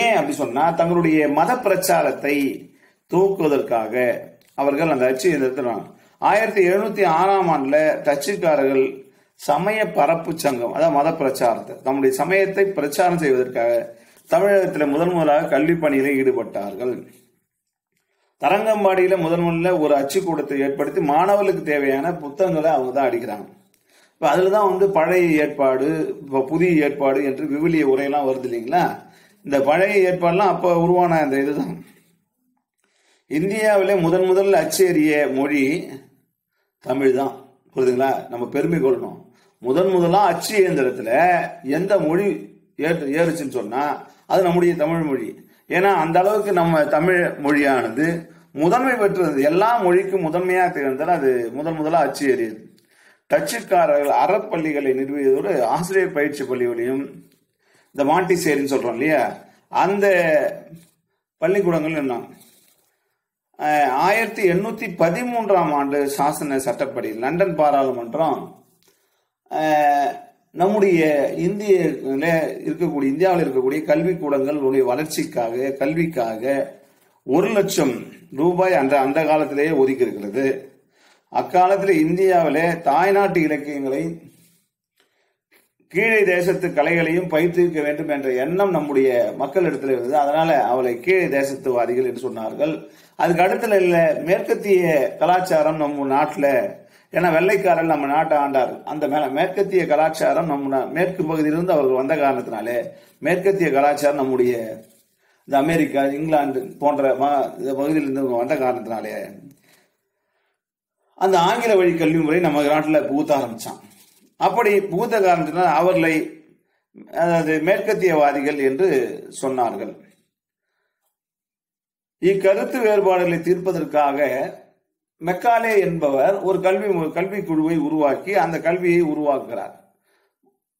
ஏன் அப்படி சொன்னா, தங்களுடைய மத பிரச்சாரத்தை துவக்குவதற்காக அவர்கள் அந்த அச்சு இயந்திரத்தை 1706 டச்சுக்காரர்கள் சமய பரப்பு சங்கம், அதாவது மத பிரச்சாரத்தை, தம்முடைய சமயத்தை பிரச்சாரம் செய்வதற்காக தமிழகத்தில் முதலாக கல்வி பணியில ஈடுபட்டார்கள். தரங்கம்பாடியில முதல்ல ஒரு அச்சுக்கூடத்தை ஏற்படுத்தி மாணவர்களுக்கு தேவையான புத்தகங்களை அவங்க தான் அடிக்கிறாங்க. இப்ப அதுலதான் பழைய ஏற்பாடு, புதிய ஏற்பாடு என்று விவிலிய உரையெல்லாம் வருது இல்லைங்களா. இந்த பழைய ஏற்பாடுலாம் அப்ப உருவான இந்த இதுதான். இந்தியாவிலே முதல்ல அச்சேறிய மொழி தமிழ் தான். புரியுதுங்களா? நம்ம பெருமை கொள்ளணும். முதலா அச்சு இயந்திரத்துல எந்த மொழி ஏறுச்சுன்னு சொன்னா அது நம்முடைய தமிழ் மொழி. ஏன்னா அந்த அளவுக்கு நம்ம தமிழ் மொழியானது முதன்மை பெற்றது. எல்லா மொழிக்கும் முதன்மையாக திகழ்ந்தால் அது முதலா அச்சு ஏறியது. டச்சுக்காரர்கள் அறப்பள்ளிகளை நிறுவியதோடு ஆசிரியர் பயிற்சி பள்ளிகளையும், இந்த மாண்டிசேரின்னு சொல்றோம் இல்லையா, அந்த பள்ளிக்கூடங்கள் இருந்தாங்க. 1813 சாசன சட்டப்படி லண்டன் பாராளுமன்றம் நம்முடைய இந்தியாவில் இருக்கக்கூடிய கல்விக்கூடங்களுடைய வளர்ச்சிக்காக, கல்விக்காக 1,00,000 ரூபாய் அந்த காலத்திலேயே ஒதுக்கி இருக்கிறது. அக்காலத்தில் இந்தியாவிலே தாய்நாட்டு இலக்கியங்களை, கீழே தேசத்து கலைகளையும் பயிற்றுவிக்க வேண்டும் என்ற எண்ணம் நம்முடைய மக்களிடத்தில் இருந்தது. அதனால அவளை கீழே தேசத்துவாதிகள் என்று சொன்னார்கள். அதுக்கு அடுத்த இல்ல மேற்கத்திய கலாச்சாரம் நம்ம நாட்டில், ஏன்னா வெள்ளைக்காரன் நம்ம நாட்டை ஆண்டார், அந்த மேற்கத்திய கலாச்சாரம் நம்ம மேற்கு பகுதியிலிருந்து அவர்கள் வந்த காரணத்தினாலே மேற்கத்திய கலாச்சாரம் நம்முடைய இந்த அமெரிக்கா, இங்கிலாந்து போன்ற பகுதியிலிருந்து வந்த காரணத்தினாலே அந்த ஆங்கில வழி கல்வி முறை நம்ம நாட்டில் புகுத்த ஆரம்பிச்சான். அப்படி புகுத்த காரணத்தினால் அவர்களை, அதாவது மேற்கத்தியவாதிகள் என்று சொன்னார்கள். இக்கருத்து வேறுபாடுகளை தீர்ப்பதற்காக மெக்காலே என்பவர் ஒரு கல்வி குழுவை உருவாக்கி அந்த கல்வியை உருவாக்குகிறார்.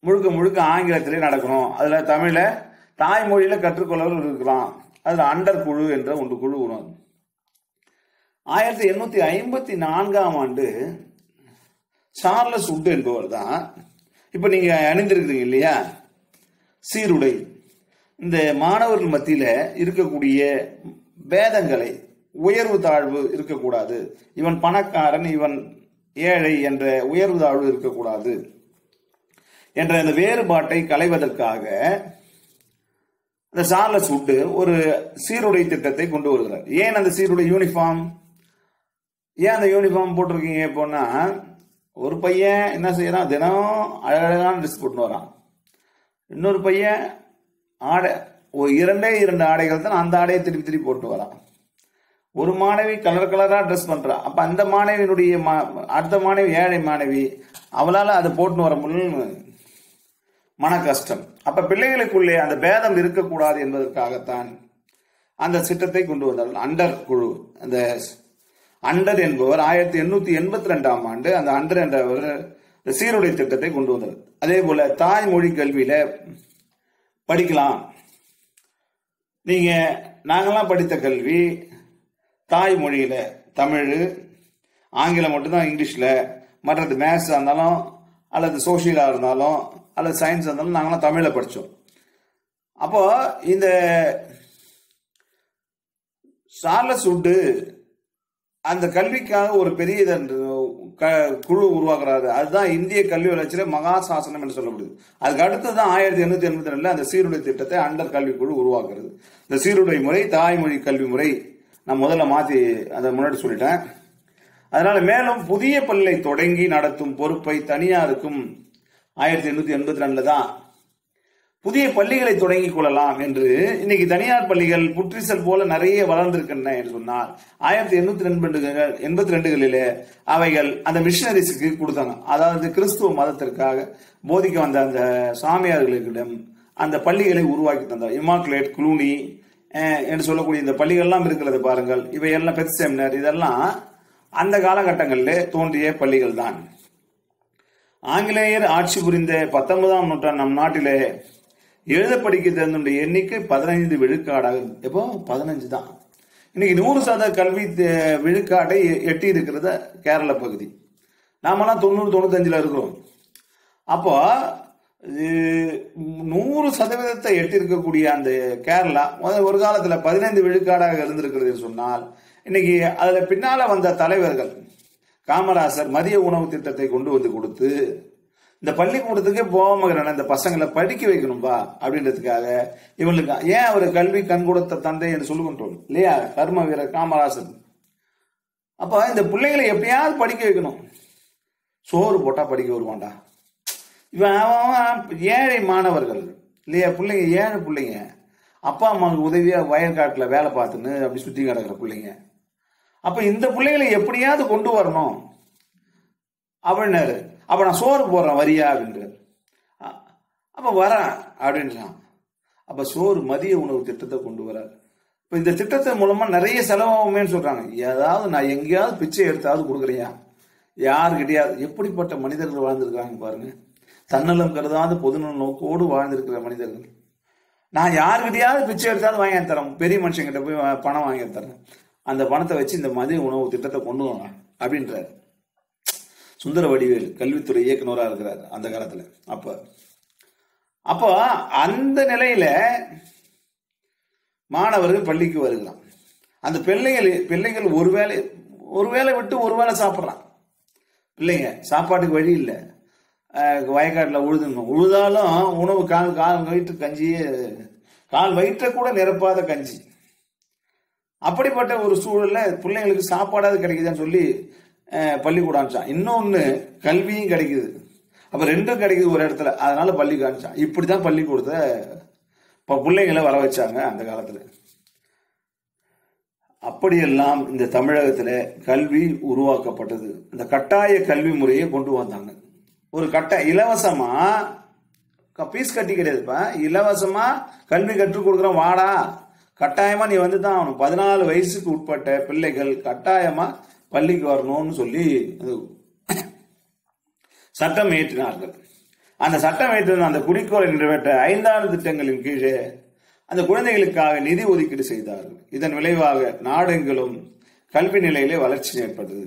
முழுக்க ஆங்கிலத்திலே நடக்கணும், அதுல தமிழ தாய்மொழியில கற்றுக்கொள்ளவர் இருக்கலாம், அதுல அண்டர் குழு என்ற ஒன்று குழு உருவாகும். 1854 சார்லஸ் உட் என்பவர் தான், இப்ப நீங்க அணிந்திருக்கிறீங்க இல்லையா சீருடை, இந்த மாணவர்கள் மத்தியில இருக்கக்கூடிய பேதங்களை, உயர்வு தாழ்வு இருக்கக்கூடாது, இவன் பணக்காரன், இவன் ஏழை என்ற உயர்வு தாழ்வு இருக்கக்கூடாது என்ற இந்த வேறுபாட்டை களைவதற்காக இந்த சார்லஸ் வுட் ஒரு சீருடை திட்டத்தை கொண்டு வருகிறார். ஏன் அந்த சீருடை யூனிஃபார்ம், ஏன் அந்த யூனிஃபார்ம் போட்டிருக்கீங்க? இப்போன்னா ஒரு பையன் என்ன செய்யறான், தினம் அழகழகான ட்ரெஸ் போட்டுன்னு வரான். இன்னொரு பையன் ஆடை இரண்டே ஆடைகள் தான், அந்த ஆடையை திருப்பி திருப்பி போட்டு வரான். ஒரு மாணவி கலர் கலரா ட்ரெஸ் பண்றா. அப்ப அந்த மாணவியினுடைய அடுத்த மாணவி ஏழை மாணவி, அவளால அதை போட்டுன்னு வர முடியல, மன கஷ்டம். அப்ப பிள்ளைகளுக்குள்ளே அந்த பேதம் இருக்கக்கூடாது என்பதற்காகத்தான் அந்த திட்டத்தை கொண்டு வந்தார்கள். அண்டர் குழு, அந்த அண்டர் என்பவர் 1882ஆம் ஆண்டு அந்த அண்டர் என்றவர் சீருடை திட்டத்தை கொண்டு வந்தார். அதே போல தாய்மொழி கல்வியில படிக்கலாம். நீங்க நாங்கெல்லாம் படித்த கல்வி தாய்மொழியில, தமிழ், ஆங்கிலம் மட்டும்தான், இங்கிலீஷ்ல, மற்றது மேத்ஸா இருந்தாலும் அல்லது சோசியலா இருந்தாலும் அல்லது சயின்ஸ் இருந்தாலும் நாங்களாம் தமிழ்ல படித்தோம். அப்போ இந்த சார்லஸ் வுட் அந்த கல்விக்காக ஒரு பெரிய குழு உருவாக்குறாரு. அதுதான் இந்திய கல்வி வளர்ச்சியில மகா சாசனம் என்று சொல்லப்படுது. அதுக்கு அடுத்துதான் 1882 அந்த சீருடை திட்டத்தை அண்டர் கல்வி குழு உருவாக்குறது. இந்த சீருடை முறை தாய்மொழி கல்வி முறை நான் முதல்ல மாத்தி அதை முன்னாடி சொல்லிட்டேன். அதனால மேலும் புதிய பள்ளியை தொடங்கி நடத்தும் பொறுப்பை தனியாருக்கும் 1882 தான் புதிய பள்ளிகளை தொடங்கிக் கொள்ளலாம் என்று இன்னைக்கு தனியார் பள்ளிகள் புற்றிசல் போல நிறைய வளர்ந்திருக்கின்றன என்று சொன்னால் 1882களிலே அவைகள் அந்த மிஷனரிஸுக்கு கொடுத்தாங்க. அதாவது கிறிஸ்துவ மதத்திற்காக போதிக்க வந்த அந்த சாமியார்களிடம் அந்த பள்ளிகளை உருவாக்கி தந்தார். இமாக்குலேட், குளூனி என்று சொல்லக்கூடிய இந்த பள்ளிகள்லாம் இருக்கிறது பாருங்கள். இவையெல்லாம் பெத் செமினார், இதெல்லாம் அந்த காலகட்டங்களிலே தோன்றிய பள்ளிகள் தான். ஆங்கிலேயர் ஆட்சி புரிந்த 19ஆம் நூற்றாண்டு நம் நாட்டிலே எழுத படிக்க தெரிந்துடைய எண்ணிக்கை 15 விழுக்காடாக. எப்போ 15 தான். இன்னைக்கு 100% கல்வி விழுக்காட்டை எட்டி இருக்கிறத கேரள பகுதி. நாமெல்லாம் 90-95 இருக்கிறோம். அப்போ 100% எட்டி இருக்கக்கூடிய அந்த கேரளா ஒரு காலத்துல 15 விழுக்காடாக இருந்திருக்கிறது சொன்னால், இன்னைக்கு அதுல பின்னால வந்த தலைவர்கள் காமராசர் மதிய உணவு திட்டத்தை கொண்டு வந்து கொடுத்து இந்த பள்ளிக்கூடத்துக்கே போகாம இந்த பசங்களை படிக்க வைக்கணும்பா அப்படின்றதுக்காக இவங்களுக்கு ஏன் அவர் கல்வி கண் கொடுத்த தந்தை என்று சொல்லுகின்றோம் இல்லையா, கர்ம வீரர் காமராசர். அப்ப இந்த பிள்ளைகளை எப்படியாவது படிக்க வைக்கணும். சோறு போட்டா படிக்க வருவான்டா. இவன் ஏழை மாணவர்கள் இல்லையா, பிள்ளைங்க ஏழை பிள்ளைங்க, அப்பா அம்மாவுக்கு உதவியா வயற்காட்டுல வேலை பார்த்துன்னு அப்படி சுத்தி கிடக்குற பிள்ளைங்க. அப்ப இந்த பிள்ளைகளை எப்படியாவது கொண்டு வரணும் அப்படின்னாரு. அப்ப நான் சோறு போடுறேன் வரியா அப்படின்றார். அப்ப வரேன் அப்படின்றான். அப்ப சோறு மதிய உணவு திட்டத்தை கொண்டு வராரு. இப்ப இந்த திட்டத்தின் மூலமா நிறைய செலவாகுமேன்னு சொல்றாங்க. ஏதாவது நான் எங்கேயாவது பிச்சை எடுத்தாவது கொடுக்குறியா, யாருக்கிட்டையாவது. எப்படிப்பட்ட மனிதர்கள் வாழ்ந்திருக்காங்க பாருங்க. தன்னலம் கருதாத பொதுநல நோக்கோடு வாழ்ந்திருக்கிற மனிதர்கள். நான் யாருக்கிட்டையாவது பிச்சை எடுத்தாவது வாங்கி தரேன், பெரிய மனுஷங்கிட்ட போய் பணம் வாங்கி தரேன், அந்த பணத்தை வச்சு இந்த மதிய உணவு திட்டத்தை கொண்டு வாங்க அப்படின்றாரு. சுந்தர வடிவேல் கல்வித்துறை இயக்குநராக இருக்கிறார் அந்த காலத்துல. அப்போ அந்த நிலையில மாணவர்கள் பள்ளிக்கு வருகிறான். அந்த பிள்ளைகள் ஒருவேளை விட்டு ஒருவேளை சாப்பிட்றான். பிள்ளைங்க சாப்பாட்டுக்கு வழி இல்லை, வயக்காட்டில் உழுதாலும் உணவு கால் வயிற்று கஞ்சியே, கால் வயிற்றை கூட நிரப்பாத கஞ்சி. அப்படிப்பட்ட ஒரு சூழல்ல பிள்ளைங்களுக்கு சாப்பாடாவது கிடைக்குதுன்னு சொல்லி பள்ளிக்கூடம் அனுப்பிச்சான். இன்னொன்னு கல்வியும் கிடைக்குது. அப்ப ரெண்டும் கிடைக்குது ஒரு இடத்துல, அதனால பள்ளிக்கு அனுப்பிச்சான். இப்படிதான் பள்ளிக்கூடத்தை பிள்ளைங்களை வர வச்சாங்க அந்த காலத்துல. அப்படியெல்லாம் இந்த தமிழகத்துல கல்வி உருவாக்கப்பட்டது. இந்த கட்டாய கல்வி முறையை கொண்டு வந்தாங்க. ஒரு இலவசமா பீஸ் கட்டி கிடையாதுப்பா, இலவசமா கல்வி கற்றுக் கொடுக்குறோம் வாடா, கட்டாயமா நீ வந்து தான் அவனுக்கு 14 வயசுக்கு உட்பட்ட பிள்ளைகள் கட்டாயமா பள்ளிக்கு வரணும்னு சொல்லி சட்டம் இயற்றினார்கள். அந்த சட்டம் இயற்றின அந்த குறிக்கோளை நிறைவேற்ற 5 திட்டங்களின் கீழே அந்த குழந்தைகளுக்காக நிதி ஒதுக்கீடு செய்தார்கள். இதன் விளைவாக நாடெங்கிலும் கல்வி நிலையிலே வளர்ச்சி ஏற்பட்டது.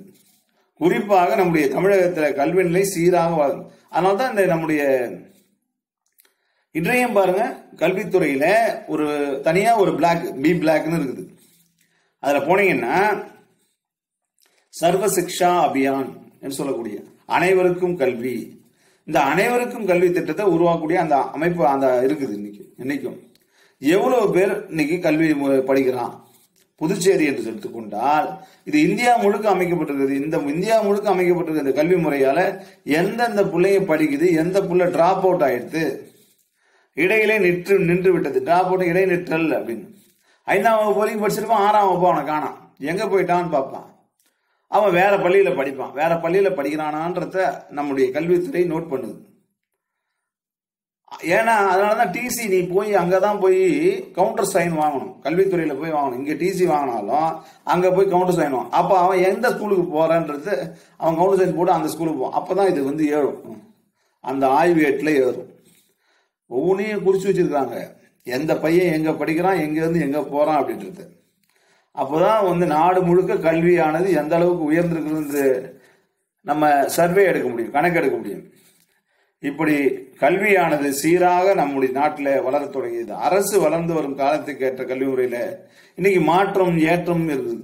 குறிப்பாக நம்முடைய தமிழகத்தில் கல்வி நிலை சீராக வளரும். அதனால்தான் இந்த நம்முடைய இன்றையும் பாருங்க கல்வித்துறையில ஒரு தனியா ஒரு பி பிளாக்னு இருக்குது. அதுல போனீங்கன்னா சர்வ சிக்ஷா அபியான் என்று சொல்லக்கூடிய அனைவருக்கும் கல்வி, இந்த அனைவருக்கும் கல்வி திட்டத்தை உருவாக்கக்கூடிய அந்த அமைப்பு அந்த இருக்குது. இன்னைக்கும் எவ்வளவு பேர் இன்னைக்கு கல்வி படிக்கிறான்? புதுச்சேரி என்று எடுத்துக்கொண்டால் இது இந்தியா முழுக்க அமைக்கப்பட்டிருக்கிறது. இந்த இந்தியா முழுக்க அமைக்கப்பட்டிருக்கிற இந்த கல்வி முறையால எந்தெந்த பிள்ளைங்க படிக்குது, எந்த பிள்ளை டிராப் அவுட் ஆயிடுது, இடையிலே நின்று விட்டது, டிராப் அவுட் இடை நிற்றல் அப்படின்னு. 5ஆம் வகுப்பு வரைக்கும் படிச்சிருப்பான், 6ஆம் வகுப்பு அவனை காணாம், எங்க போயிட்டான்னு பார்ப்பான். அவன் வேற பள்ளியில படிப்பான், வேற பள்ளியில படிக்கிறானான்றத நம்முடைய கல்வித்துறை நோட் பண்ணுது. ஏன்னா அதனாலதான் டிசி நீ போய் அங்கதான் போய் கவுண்டர் சைன் வாங்கணும், கல்வித்துறையில போய் வாங்கணும். இங்க டிசி வாங்கினாலும் அங்க போய் கவுண்டர் சைன் வாங்கணும். அப்ப அவன் எந்த ஸ்கூலுக்கு போறான்றது அவன் கவுண்டர் சைன் போட்டு அந்த ஸ்கூலுக்கு போவான். அப்பதான் இது ஏறும், அந்த ஆய்வு ஏட்டுல ஏறும். ஒவ்வொன்றையும் குறிச்சு வச்சிருக்காங்க, எந்த பையன் எங்க படிக்கிறான், எங்க இருந்து எங்க போறான் அப்படின்றது. அப்போதான் நாடு முழுக்க கல்வியானது எந்த அளவுக்கு உயர்ந்திருக்கிறது நம்ம சர்வே எடுக்க முடியும், கணக்கு எடுக்க முடியும். இப்படி கல்வியானது சீராக நம்முடைய நாட்டில் வளர தொடங்கியது. அரசு வளர்ந்து வரும் காலத்துக்கு ஏற்ற கல்வி முறையில இன்னைக்கு மாற்றம் ஏற்றம் இருக்குது.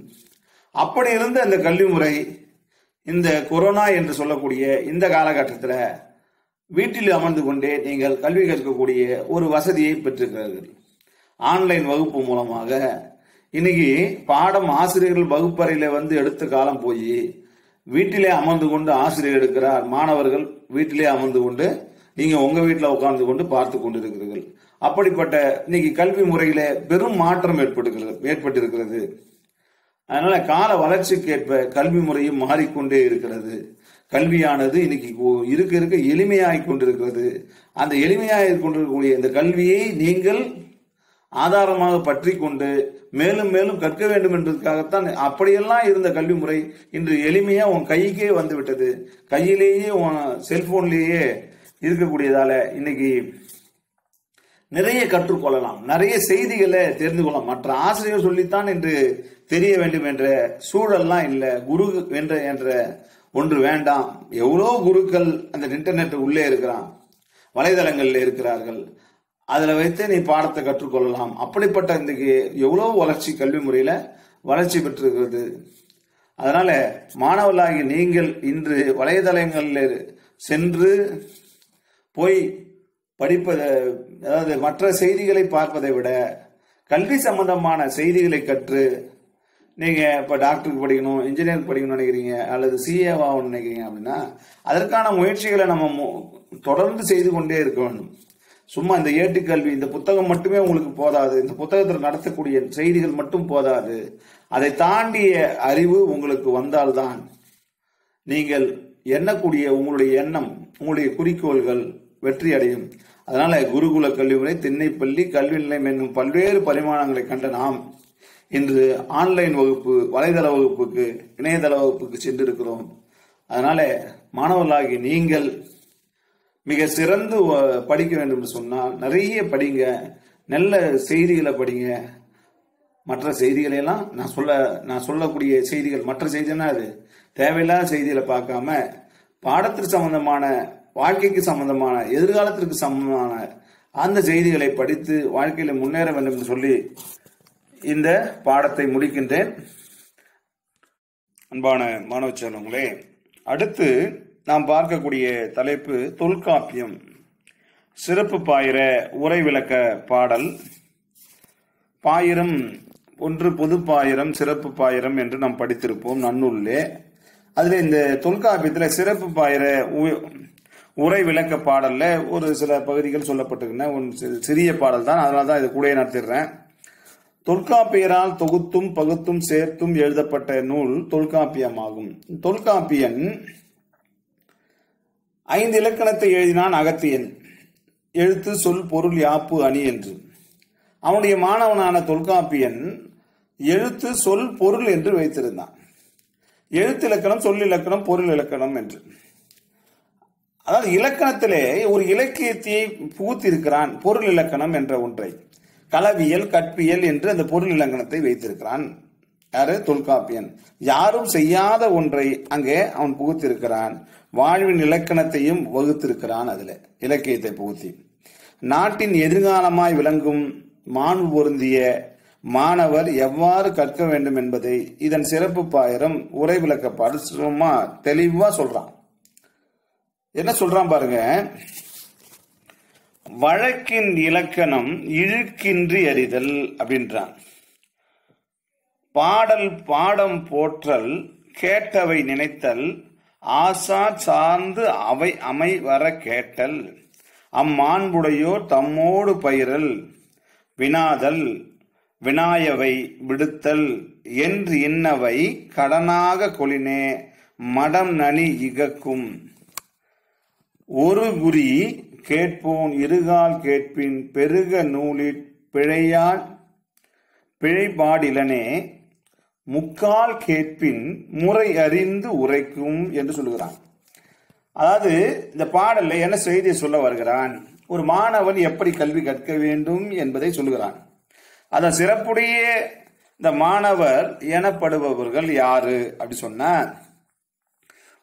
அப்படி இருந்த இந்த கல்வி முறை இந்த கொரோனா என்று சொல்லக்கூடிய இந்த காலகட்டத்தில் வீட்டில் அமர்ந்து கொண்டே நீங்கள் கல்வி கற்கக்கூடிய ஒரு வசதியை பெற்றிருக்கிறார்கள். ஆன்லைன் வகுப்பு மூலமாக இன்னைக்கு பாடம் ஆசிரியர்கள் வகுப்பறையில எடுத்த காலம் போய் வீட்டிலே அமர்ந்து கொண்டு ஆசிரியர் எடுக்கிறார், மாணவர்கள் வீட்டிலே அமர்ந்து கொண்டு நீங்க உங்க வீட்டில் உட்கார்ந்து கொண்டு பார்த்து கொண்டிருக்கிறீர்கள். அப்படிப்பட்ட இன்னைக்கு கல்வி முறையில பெரும் மாற்றம் ஏற்பட்டிருக்கிறது. அதனால கால வளர்ச்சிக்கு ஏற்ப கல்வி முறையும் மாறிக்கொண்டே இருக்கிறது. கல்வியானது இன்னைக்கு இருக்க எளிமையாகிக் கொண்டிருக்கிறது. அந்த எளிமையாக கொண்டிருக்கக்கூடிய இந்த கல்வியை நீங்கள் ஆதாரமாக பற்றி கொண்டு மேலும் மேலும் கற்க வேண்டும் என்பதற்காகத்தான் அப்படியெல்லாம் இருந்த கல்வி முறை இன்று எளிமையா உன் கைக்கே வந்து விட்டது. கையிலேயே உன் செல்போன்லேயே இருக்கக்கூடியதால இன்னைக்கு நிறைய கற்றுக்கொள்ளலாம், நிறைய செய்திகளை தெரிந்து கொள்ளலாம். மற்ற ஆசிரியர் சொல்லித்தான் என்று தெரிய வேண்டும் என்ற சூழல்லாம் இல்லை. குரு என்ற ஒன்று வேண்டாம். எவ்வளோ குருக்கள் அந்த இன்டர்நெட் உள்ளே இருக்கிறான், வலைதளங்கள்ல இருக்கிறார்கள். அதுல வைத்து நீ பாடத்தை கற்றுக்கொள்ளலாம். அப்படிப்பட்ட இன்றைக்கு எவ்வளவு வளர்ச்சி கல்வி முறையில வளர்ச்சி பெற்றிருக்கிறது. அதனால மாணவர்களாகி நீங்கள் இன்று வலைதளங்களில் சென்று போய் படிப்பதை, அதாவது மற்ற செய்திகளை பார்ப்பதை விட கல்வி சம்பந்தமான செய்திகளை கற்று நீங்க இப்ப டாக்டருக்கு படிக்கணும், இன்ஜினியருக்கு படிக்கணும்னு நினைக்கிறீங்க, அல்லது சிஏ ஆகணும்னு நினைக்கிறீங்க அப்படின்னா அதற்கான முயற்சிகளை நம்ம தொடர்ந்து செய்து கொண்டே இருக்க வேண்டும். சும்மா இந்த ஏட்டுக்கல்வி, இந்த புத்தகம் மட்டுமே உங்களுக்கு போதாது, இந்த புத்தகத்தில் நடத்தக்கூடிய செய்திகள் மட்டும் போதாது. அதை தாண்டிய அறிவு உங்களுக்கு வந்தால்தான் நீங்கள் எண்ணக்கூடிய உங்களுடைய எண்ணம், உங்களுடைய குறிக்கோள்கள் வெற்றி அடையும். அதனால குருகுல கல்வி முறை, திண்ணைப்பள்ளி, கல்வி நிலையம் என்னும் பல்வேறு பரிமாணங்களை கண்ட நாம் இன்று ஆன்லைன் வகுப்பு, வலைதள வகுப்புக்கு, இணையதள வகுப்புக்கு சென்றிருக்கிறோம். அதனால மாணவர்களாகி நீங்கள் மிக சிறந்து படிக்க வேண்டும் என்று சொன்னால் நிறைய படிங்க, நல்ல செய்திகளை படிங்க. மற்ற செய்திகளை எல்லாம் நான் சொல்லக்கூடிய செய்திகள், மற்ற செய்தினா அது தேவையில்லாத செய்திகளை பார்க்காம பாடத்திற்கு சம்பந்தமான, வாழ்க்கைக்கு சம்பந்தமான, எதிர்காலத்திற்கு சம்பந்தமான அந்த செய்திகளை படித்து வாழ்க்கையில முன்னேற வேண்டும் என்று சொல்லி இந்த பாடத்தை முடிக்கின்றேன். அன்பான மாணவ செல்வங்களே, அடுத்து நாம் பார்க்கக்கூடிய தலைப்பு தொல்காப்பியம், சிறப்பு பாயிர உரை விளக்க பாடல். பாயிரம் ஒன்று பொது பாயிரம், சிறப்பு பாயிரம் என்று நாம் படித்திருப்போம் நன்னூல்லே. அதுல இந்த தொல்காப்பியத்துல சிறப்பு பாயிர உரை விளக்க பாடல்ல ஒரு சில பகுதிகள் சொல்லப்பட்டிருக்கின்றன. சிறிய பாடல் தான், அதனாலதான் இது கூட நடத்திடுறேன். தொல்காப்பியரால் தொகுத்தும் பகுத்தும் சேர்த்தும் எழுதப்பட்ட நூல் தொல்காப்பியமாகும். தொல்காப்பியன் 5 இலக்கணத்தை எழுதினான் அகத்தியன், எழுத்து சொல் பொருள் யாப்பு அணி என்று. அவனுடைய மாணவனான தொல்காப்பியன் எழுத்து சொல் பொருள் என்று வைத்திருந்தான். எழுத்து இலக்கணம், சொல் இலக்கணம், பொருள் இலக்கணம் என்று. அதாவது இலக்கணத்திலே ஒரு இலக்கியத்தை புகுத்திருக்கிறான், பொருள் இலக்கணம் என்ற ஒன்றை. களவியல், கற்பியல் என்று அந்த பொருள் இலக்கணத்தை வைத்திருக்கிறான். யாரு? தொல்காப்பியன். யாரும் செய்யாத ஒன்றை அங்கே அவன் புகுத்திருக்கிறான். வாழ்வின் இலக்கணத்தையும் வகுத்திருக்கிறான். அதுல இலக்கியத்தை புகுத்தி நாட்டின் எதிர்காலமாய் விளங்கும் மாண்பு பொருந்திய மாணவர் எவ்வாறு கற்க வேண்டும் என்பதை இதன் சிறப்பு பாயிரம் உரை விளக்கப்பாடு சும்மா தெளிவா சொல்றான். என்ன சொல்றான் பாருங்க. வழக்கின் இலக்கணம் இழுக்கின்றி அறிதல் அப்படின்றான். பாடல் பாடம் போற்றல் கேட்டவை நினைத்தல் ஆசார் சார்ந்து அவை அமை வர கேட்டல் அம்மாண்புடையோர் தம்மோடு பயிரல் வினாதல் வினாயவை விடுத்தல் என்று இன்னவை கடனாக கொளினே மடம் நனி இகக்கும் ஒரு குறி கேட்போன் இருகால் கேட்பின் பெருக நூலிற் பிழையான் பிழைபாடிலனே முக்கால் கேட்பின் முறை அறிந்து உரைக்கும் என்று சொல்லுகிறான். அதாவது இந்த பாடல்ல என்ன செய்தியை சொல்ல வருகிறான்? ஒரு மாணவன் எப்படி கல்வி கற்க வேண்டும் என்பதை சொல்லுகிறான். அதன் சிறப்புடைய இந்த மாணவர் எனப்படுபவர்கள் யாரு அப்படி சொன்ன,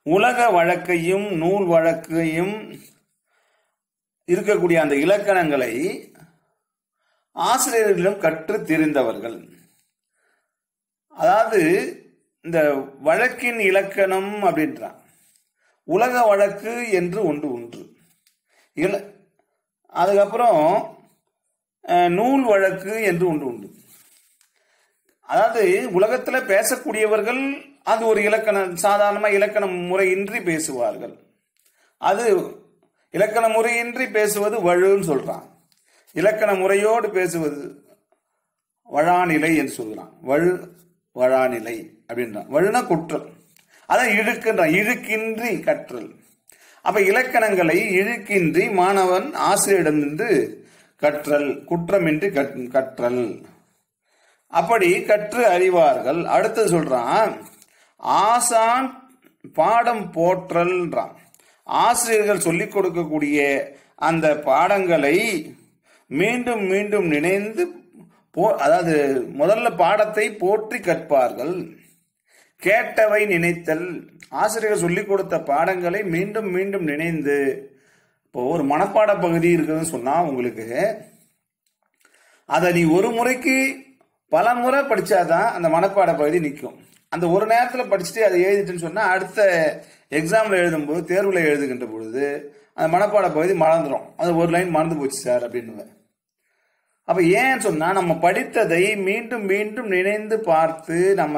உலக வழக்கையும் நூல் வழக்கையும் இருக்கக்கூடிய அந்த இலக்கணங்களை ஆசிரியர்களிடம் கற்று தெரிந்தவர்கள். அதாவது இந்த வழக்கின் இலக்கணம் அப்படின்றான். உலக வழக்கு என்று ஒன்று உண்டு. அதுக்கப்புறம் நூல் வழக்கு என்று ஒன்று உண்டு. அதாவது உலகத்துல பேசக்கூடியவர்கள் அது ஒரு இலக்கணம், சாதாரணமா இலக்கண முறையின்றி பேசுவார்கள். அது இலக்கண முறையின்றி பேசுவது வழுன்னு சொல்றான். இலக்கண முறையோடு பேசுவது வழாநிலை என்று சொல்கிறான். வழாநிலை அப்படின்றான். வழுனா குற்றல், அதான் இழுக்கின்றான். இழுக்கின்றி கற்றல். அப்ப இலக்கணங்களை இழுக்கின்றி மாணவன் ஆசிரியரிடமிருந்து கற்றல், குற்றமின்றி கற்றல், அப்படி கற்று அறிவார்கள். அடுத்தது சொல்றான், ஆசான் பாடம் போற்றல்ன்றான். ஆசிரியர்கள் சொல்லிக் கொடுக்கக்கூடிய அந்த பாடங்களை மீண்டும் மீண்டும் நினைந்து அதாவது முதல்ல பாடத்தை போற்றி கற்பார்கள். கேட்டவை நினைத்தல், ஆசிரியர்கள் சொல்லிக் கொடுத்த பாடங்களை மீண்டும் மீண்டும் நினைந்து, இப்போ ஒரு மனப்பாட பகுதி இருக்குதுன்னு சொன்னா உங்களுக்கு அதை நீ ஒரு முறைக்கு பல முறை படிச்சாதான் அந்த மனப்பாட பகுதி நிற்கும். அந்த ஒரு நேரத்தில் படிச்சுட்டு அதை எழுதிட்டுன்னு சொன்னா அடுத்த எக்ஸாம்ல எழுதும்போது, தேர்வுல எழுதுகின்ற பொழுது அந்த மனப்பாட பகுதி மறந்துடும். அது ஒரு லைன் மறந்து போச்சு சார் அப்படின்னு. அப்ப ஏன் சொன்னா நம்ம படித்ததை மீண்டும் மீண்டும் நினைந்து பார்த்து நம்ம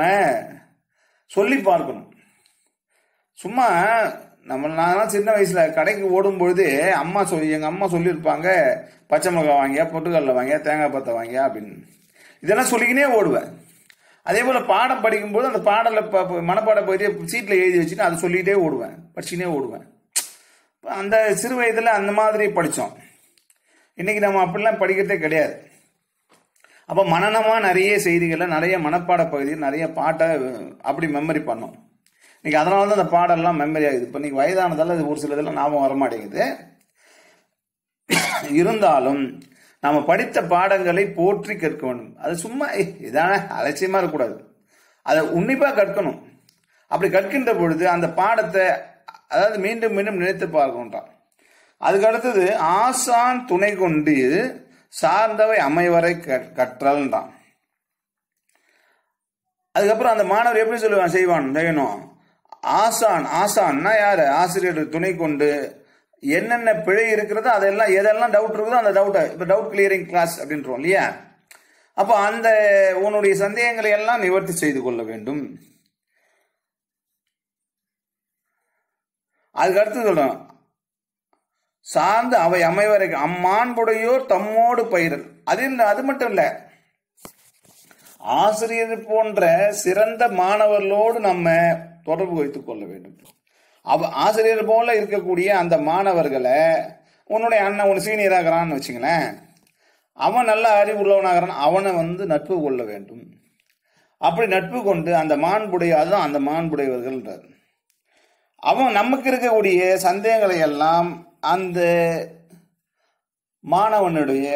சொல்லி பார்க்கணும். சும்மா நான் சின்ன வயசுல கடைக்கு ஓடும் பொழுது எங்க அம்மா சொல்லியிருப்பாங்க, பச்சை மிளகாய் வாங்கியா, பொட்டுக்கடலை வாங்கியா, தேங்காய் பத்தை வாங்கியா அப்படின்னு. இதெல்லாம் சொல்லிக்கினே ஓடுவேன். அதே போல பாடம் படிக்கும்போது அந்த பாடல மனப்பாட பகுதியை சீட்ல எழுதி வச்சுட்டு அதை சொல்லிக்கிட்டே ஓடுவேன், படிச்சுக்கினே ஓடுவேன். அந்த சிறு வயதுல அந்த மாதிரி படித்தோம். இன்னைக்கு நம்ம அப்படிலாம் படிக்கிறதே கிடையாது. அப்போ மனநமா நிறைய செய்திகளை, நிறைய மனப்பாட பகுதியில் நிறைய பாட்டை அப்படி மெமரி பண்ணோம். இன்னைக்கு அதனால தான் அந்த பாடெல்லாம் மெமரி ஆகுது. இப்போ இன்னைக்கு வயதானதால ஒரு சில இதெல்லாம் ஞாபகம் வரமாட்டேங்குது. இருந்தாலும் நாம படித்த பாடங்களை போற்றி கற்க வேண்டும். அது சும்மா இதான அலட்சியமா இருக்கக்கூடாது, அதை உன்னிப்பா கற்கணும். அப்படி கற்கின்ற பொழுது அந்த பாடத்தை அதாவது மீண்டும் மீண்டும் நினைத்து பார்க்கணுன்றான். அதுக்கு அடுத்தது ஆசான் துணை கொண்டு சார்ந்தவை அமைவரை கற்றல்ன்றான். அதுக்கப்புறம் அந்த மாணவர் எப்படி செய்யணும்? ஆசான்னா யாரு? ஆசிரியர் துணை கொண்டு என்னென்ன பிழை இருக்கிறதோ அதெல்லாம், எதெல்லாம் டவுட் இருக்குதோ அந்த டவுட்டை, இப்போ டவுட் கிளியரிங் கிளாஸ் அப்படின்றோம் இல்லையா? அப்போ அந்த உன்னுடைய சந்தேகங்களை எல்லாம் நிவர்த்தி செய்து கொள்ள வேண்டும். அதுக்கு அடுத்து சொல்றோம், சார்ந்து அவை அமைவரை அம்மாண்புடையோர் தம்மோடு பயிரல். அது மட்டும் இல்ல, ஆசிரியர் போன்ற சிறந்த மாணவர்களோடு நம்ம தொடர்பு வைத்துக் கொள்ள வேண்டும். ஆசிரியர் போல இருக்கக்கூடிய அந்த மாணவர்களை, உன்னுடைய அண்ணன் உன் சீனியராகிறான்னு வச்சுங்களேன், அவன் நல்ல அறிவு உள்ளவனாகிறான், அவனை நட்பு கொள்ள வேண்டும். அப்படி நட்பு கொண்டு அந்த அதுதான் அந்த மாண்புடையவர்கள்ன்றார். அவன் நமக்கு இருக்கக்கூடிய சந்தேகங்களை எல்லாம் அந்த மாணவனுடைய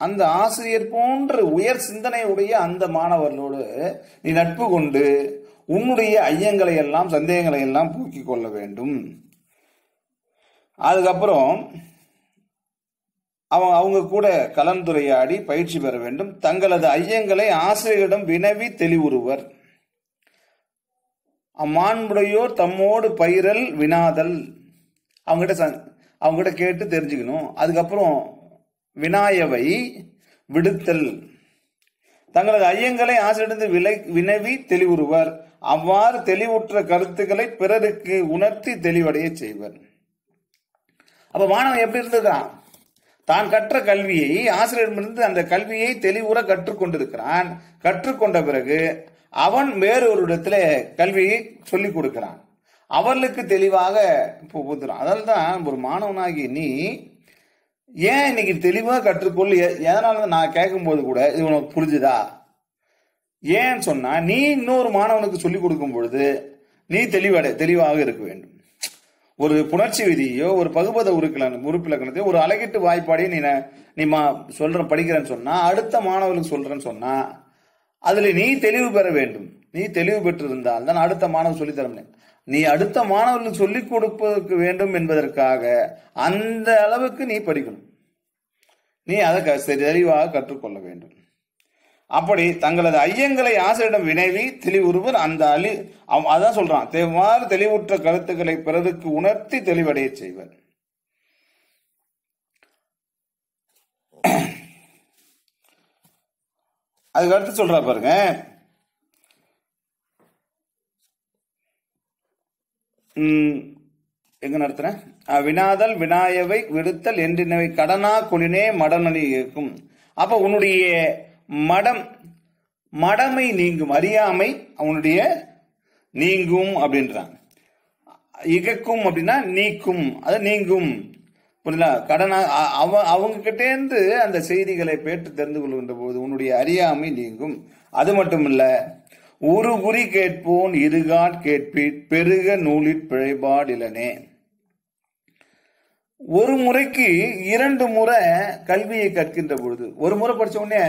அந்த ஆசிரியர் போன்ற உயர் சிந்தனையுடைய அந்த மாணவர்களோடு நீ நட்பு கொண்டு உன்னுடைய ஐயங்களை எல்லாம், சந்தேகங்களை எல்லாம் போக்கிக் கொள்ள வேண்டும். அதுக்கப்புறம் அவங்க கூட கலந்துரையாடி பயிற்சி பெற வேண்டும். தங்களது ஐயங்களை ஆசிரியரிடம் வினவி தெளிவுறுவர். அம்மாண்புடையோர் தம்மோடு பயிரல் வினாதல், அவங்ககிட்ட கேட்டு தெரிஞ்சுக்கணும். அதுக்கப்புறம் வினாயவை விடுத்தல். தங்களது ஐயங்களை ஆசிரியரிடம் வினவி தெளிவுறுவர். அவ்வாறு தெளிவுற்ற கருத்துக்களை பிறருக்கு உணர்த்தி தெளிவடைய செய்வர். அப்ப மாணவன் எப்படி இருந்திருக்கான்? தான் கற்ற கல்வியை ஆசிரியரிடமிருந்து அந்த கல்வியை தெளிவுற கற்றுக்கொண்டிருக்கிறான். கற்றுக்கொண்ட பிறகு அவன் வேறொரு இடத்துல கல்வியை சொல்லிக் கொடுக்கிறான். அவர்களுக்கு தெளிவாக புகுத்துறான். அதனால தான் ஒரு மாணவனாகி நீ ஏன் இன்னைக்கு தெளிவாக கற்றுக்கொள். எதனால நான் கேட்கும் போது கூட இது உனக்கு புரிஞ்சுதா? ஏன்னு சொன்னா நீ இன்னொரு மாணவனுக்கு சொல்லிக் கொடுக்கும் பொழுது நீ தெளிவாக இருக்க வேண்டும். ஒரு புணர்ச்சி விதியோ ஒரு பகுபத உறுப்பிலக்கணத்தையோ ஒரு அலகிட்டு வாய்ப்பாடையோ நீ படிக்கிறேன்னு சொன்னா அடுத்த மாணவர்களுக்கு சொல்றேன்னு சொன்னா அதுல நீ தெளிவு பெற வேண்டும். நீ தெளிவு பெற்றிருந்தால் தான் அடுத்த மாணவர் சொல்லித்தர முடியும். நீ அடுத்த மாணவர்களுக்கு சொல்லிக் கொடுப்பதற்கு வேண்டும் என்பதற்காக அந்த அளவுக்கு நீ படிக்கணும். நீ அதை தெளிவாக கற்றுக்கொள்ள வேண்டும். அப்படி தங்களது ஐயங்களை ஆசிரியரிடம் வினவி தெளிவுறுவர். அதான் சொல்றான், எவ்வாறு தெளிவுற்ற கருத்துக்களை பிறருக்கு உணர்த்தி தெளிவடைய செய்வர். அதுக்கு அடுத்து சொல்றா பாருங்க, எங்க நடத்துறேன், வினாதல் வினாயவை விடுத்தல் என்றினவை கடனா கொலினே மடனி இருக்கும். அப்ப உன்னுடைய மடமை நீங்கும், அறியாமை அவனுடைய நீங்கும் அப்படின்றான். இகக்கும் அப்படின்னா நீக்கும், அது நீங்கும். புரியல? கடனா அவங்க கிட்டே இருந்து அந்த செய்திகளை பேட்டு தெரிந்து கொள்கின்ற போது உன்னுடைய அறியாமை நீங்கும். அது மட்டும் இல்ல, ஒரு குறி கேட்போன் இருகாட் கேட்பீர் பெருக நூலிற் பிழைபாடிலனே. ஒரு முறைக்கு 2 முறை கல்வியை கற்கின்ற பொழுது, ஒரு முறை படிச்ச உடனே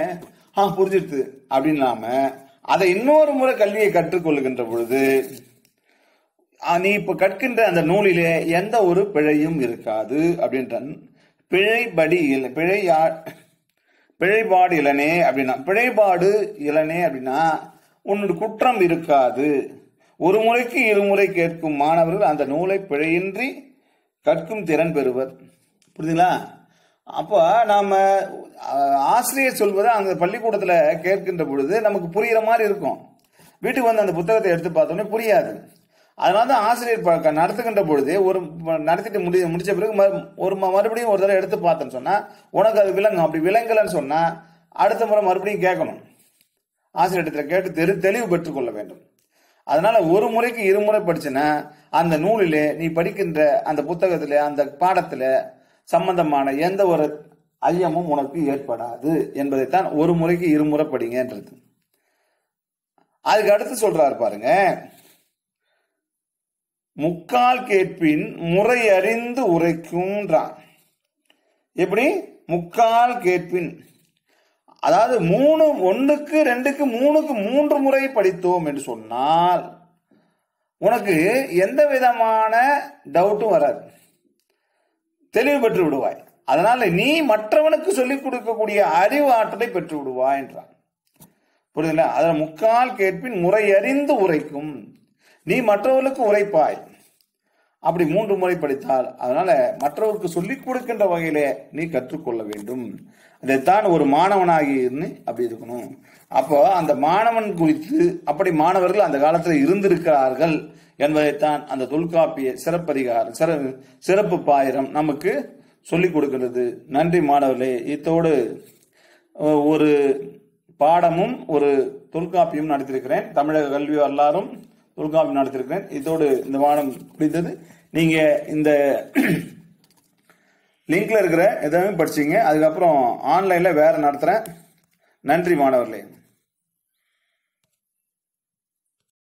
புரிஞ்சிடுது அப்படின்னு இல்லாம அதை இன்னொரு முறை கல்வியை கற்றுக்கொள்கின்ற பொழுது நீ இப்ப கற்கின்ற அந்த நூலிலே எந்த ஒரு பிழையும் இருக்காது அப்படின்ற பிழைபாடு இளனே அப்படின்னா, பிழைபாடு இளனே அப்படின்னா உன்னோட குற்றம் இருக்காது. ஒரு முறைக்கு 2 முறை கேட்கும் மாணவர்கள் அந்த நூலை பிழையின்றி கற்கும் திறன் பெறுவர். புரியுதுங்களா? அப்போ நாம ஆசிரியர் சொல்வதை அந்த பள்ளிக்கூடத்துல கேட்கின்ற பொழுது நமக்கு புரியுற மாதிரி இருக்கும். வீட்டுக்கு வந்து அந்த புத்தகத்தை எடுத்து பார்த்தோன்னே புரியாது. அதனாலதான் ஆசிரியர் நடத்துகின்ற பொழுது நடத்திட்டு முடிச்ச பிறகு மறுபடியும் ஒரு தடவை எடுத்து பார்த்தேன்னு சொன்னா உனக்கு அது விளங்கும். அப்படி விளங்கலன்னு சொன்னா அடுத்த முறை மறுபடியும் கேட்கணும். ஆசிரியர் கேட்டு தெளிவு பெற்றுக் கொள்ள வேண்டும். அதனால ஒரு முறைக்கு 2 முறை படிச்சுன்னா அந்த நூலிலே நீ படிக்கின்ற அந்த புத்தகத்திலே அந்த பாடத்துல சம்பந்தமான எந்த ஒரு ஐயமும் உனக்கு ஏற்படாது என்பதைத்தான் ஒரு முறைக்கு 2 முறை படிங்கன்றது. அதுக்கு அடுத்து சொல்றாரு பாருங்க, முக்கால் கேட்பின் முறை அறிந்து உரைக்கும்ன்றான். எப்படி? முக்கால் கேட்பின், அதாவது 3, 1க்கு 2க்கு 3க்கு 3 முறை படித்தோம் என்று சொன்னால் உனக்கு எந்த விதமான டவுட்டும் வராது, தெளிவு பெற்று விடுவாய். அதனால நீ மற்றவனுக்கு சொல்லிக் கொடுக்கக்கூடிய அறிவு ஆற்றலை பெற்று விடுவாய் என்றான். புரியுதுங்களா? அதில் முக்கால் கேட்பின் முறை அறிந்து உரைக்கும், நீ மற்றவர்களுக்கு உரைப்பாய். அப்படி 3 முறை படித்தால் அதனால மற்றவருக்கு சொல்லிக் கொடுக்கின்ற வகையிலே நீ கற்றுக்கொள்ள வேண்டும். அதைத்தான் ஒரு மாணவனாகி அப்படி இருக்கணும். அப்போ அந்த மாணவன் குறித்து அப்படி மாணவர்கள் அந்த காலத்தில் இருந்திருக்கிறார்கள் என்பதைத்தான் அந்த தொல்காப்பிய சிறப்பதிகாரம் சிறப்பு பாயிரம் நமக்கு சொல்லிக் கொடுக்கிறது. நன்றி மாணவர்களே. இத்தோடு ஒரு பாடமும் ஒரு தொல்காப்பியும் நடத்திருக்கிறேன். தமிழக கல்வி வரலாறும் தொல்காப்பியம் நடத்திருக்கிறேன். இதோடு இந்த பாடம் முடிந்தது. நீங்க இந்த லிங்க்ல இருக்கிற எதாவது படிச்சீங்க. அதுக்கப்புறம் ஆன்லைன்ல வேற நடத்துறேன். நன்றி மாணவர்களே.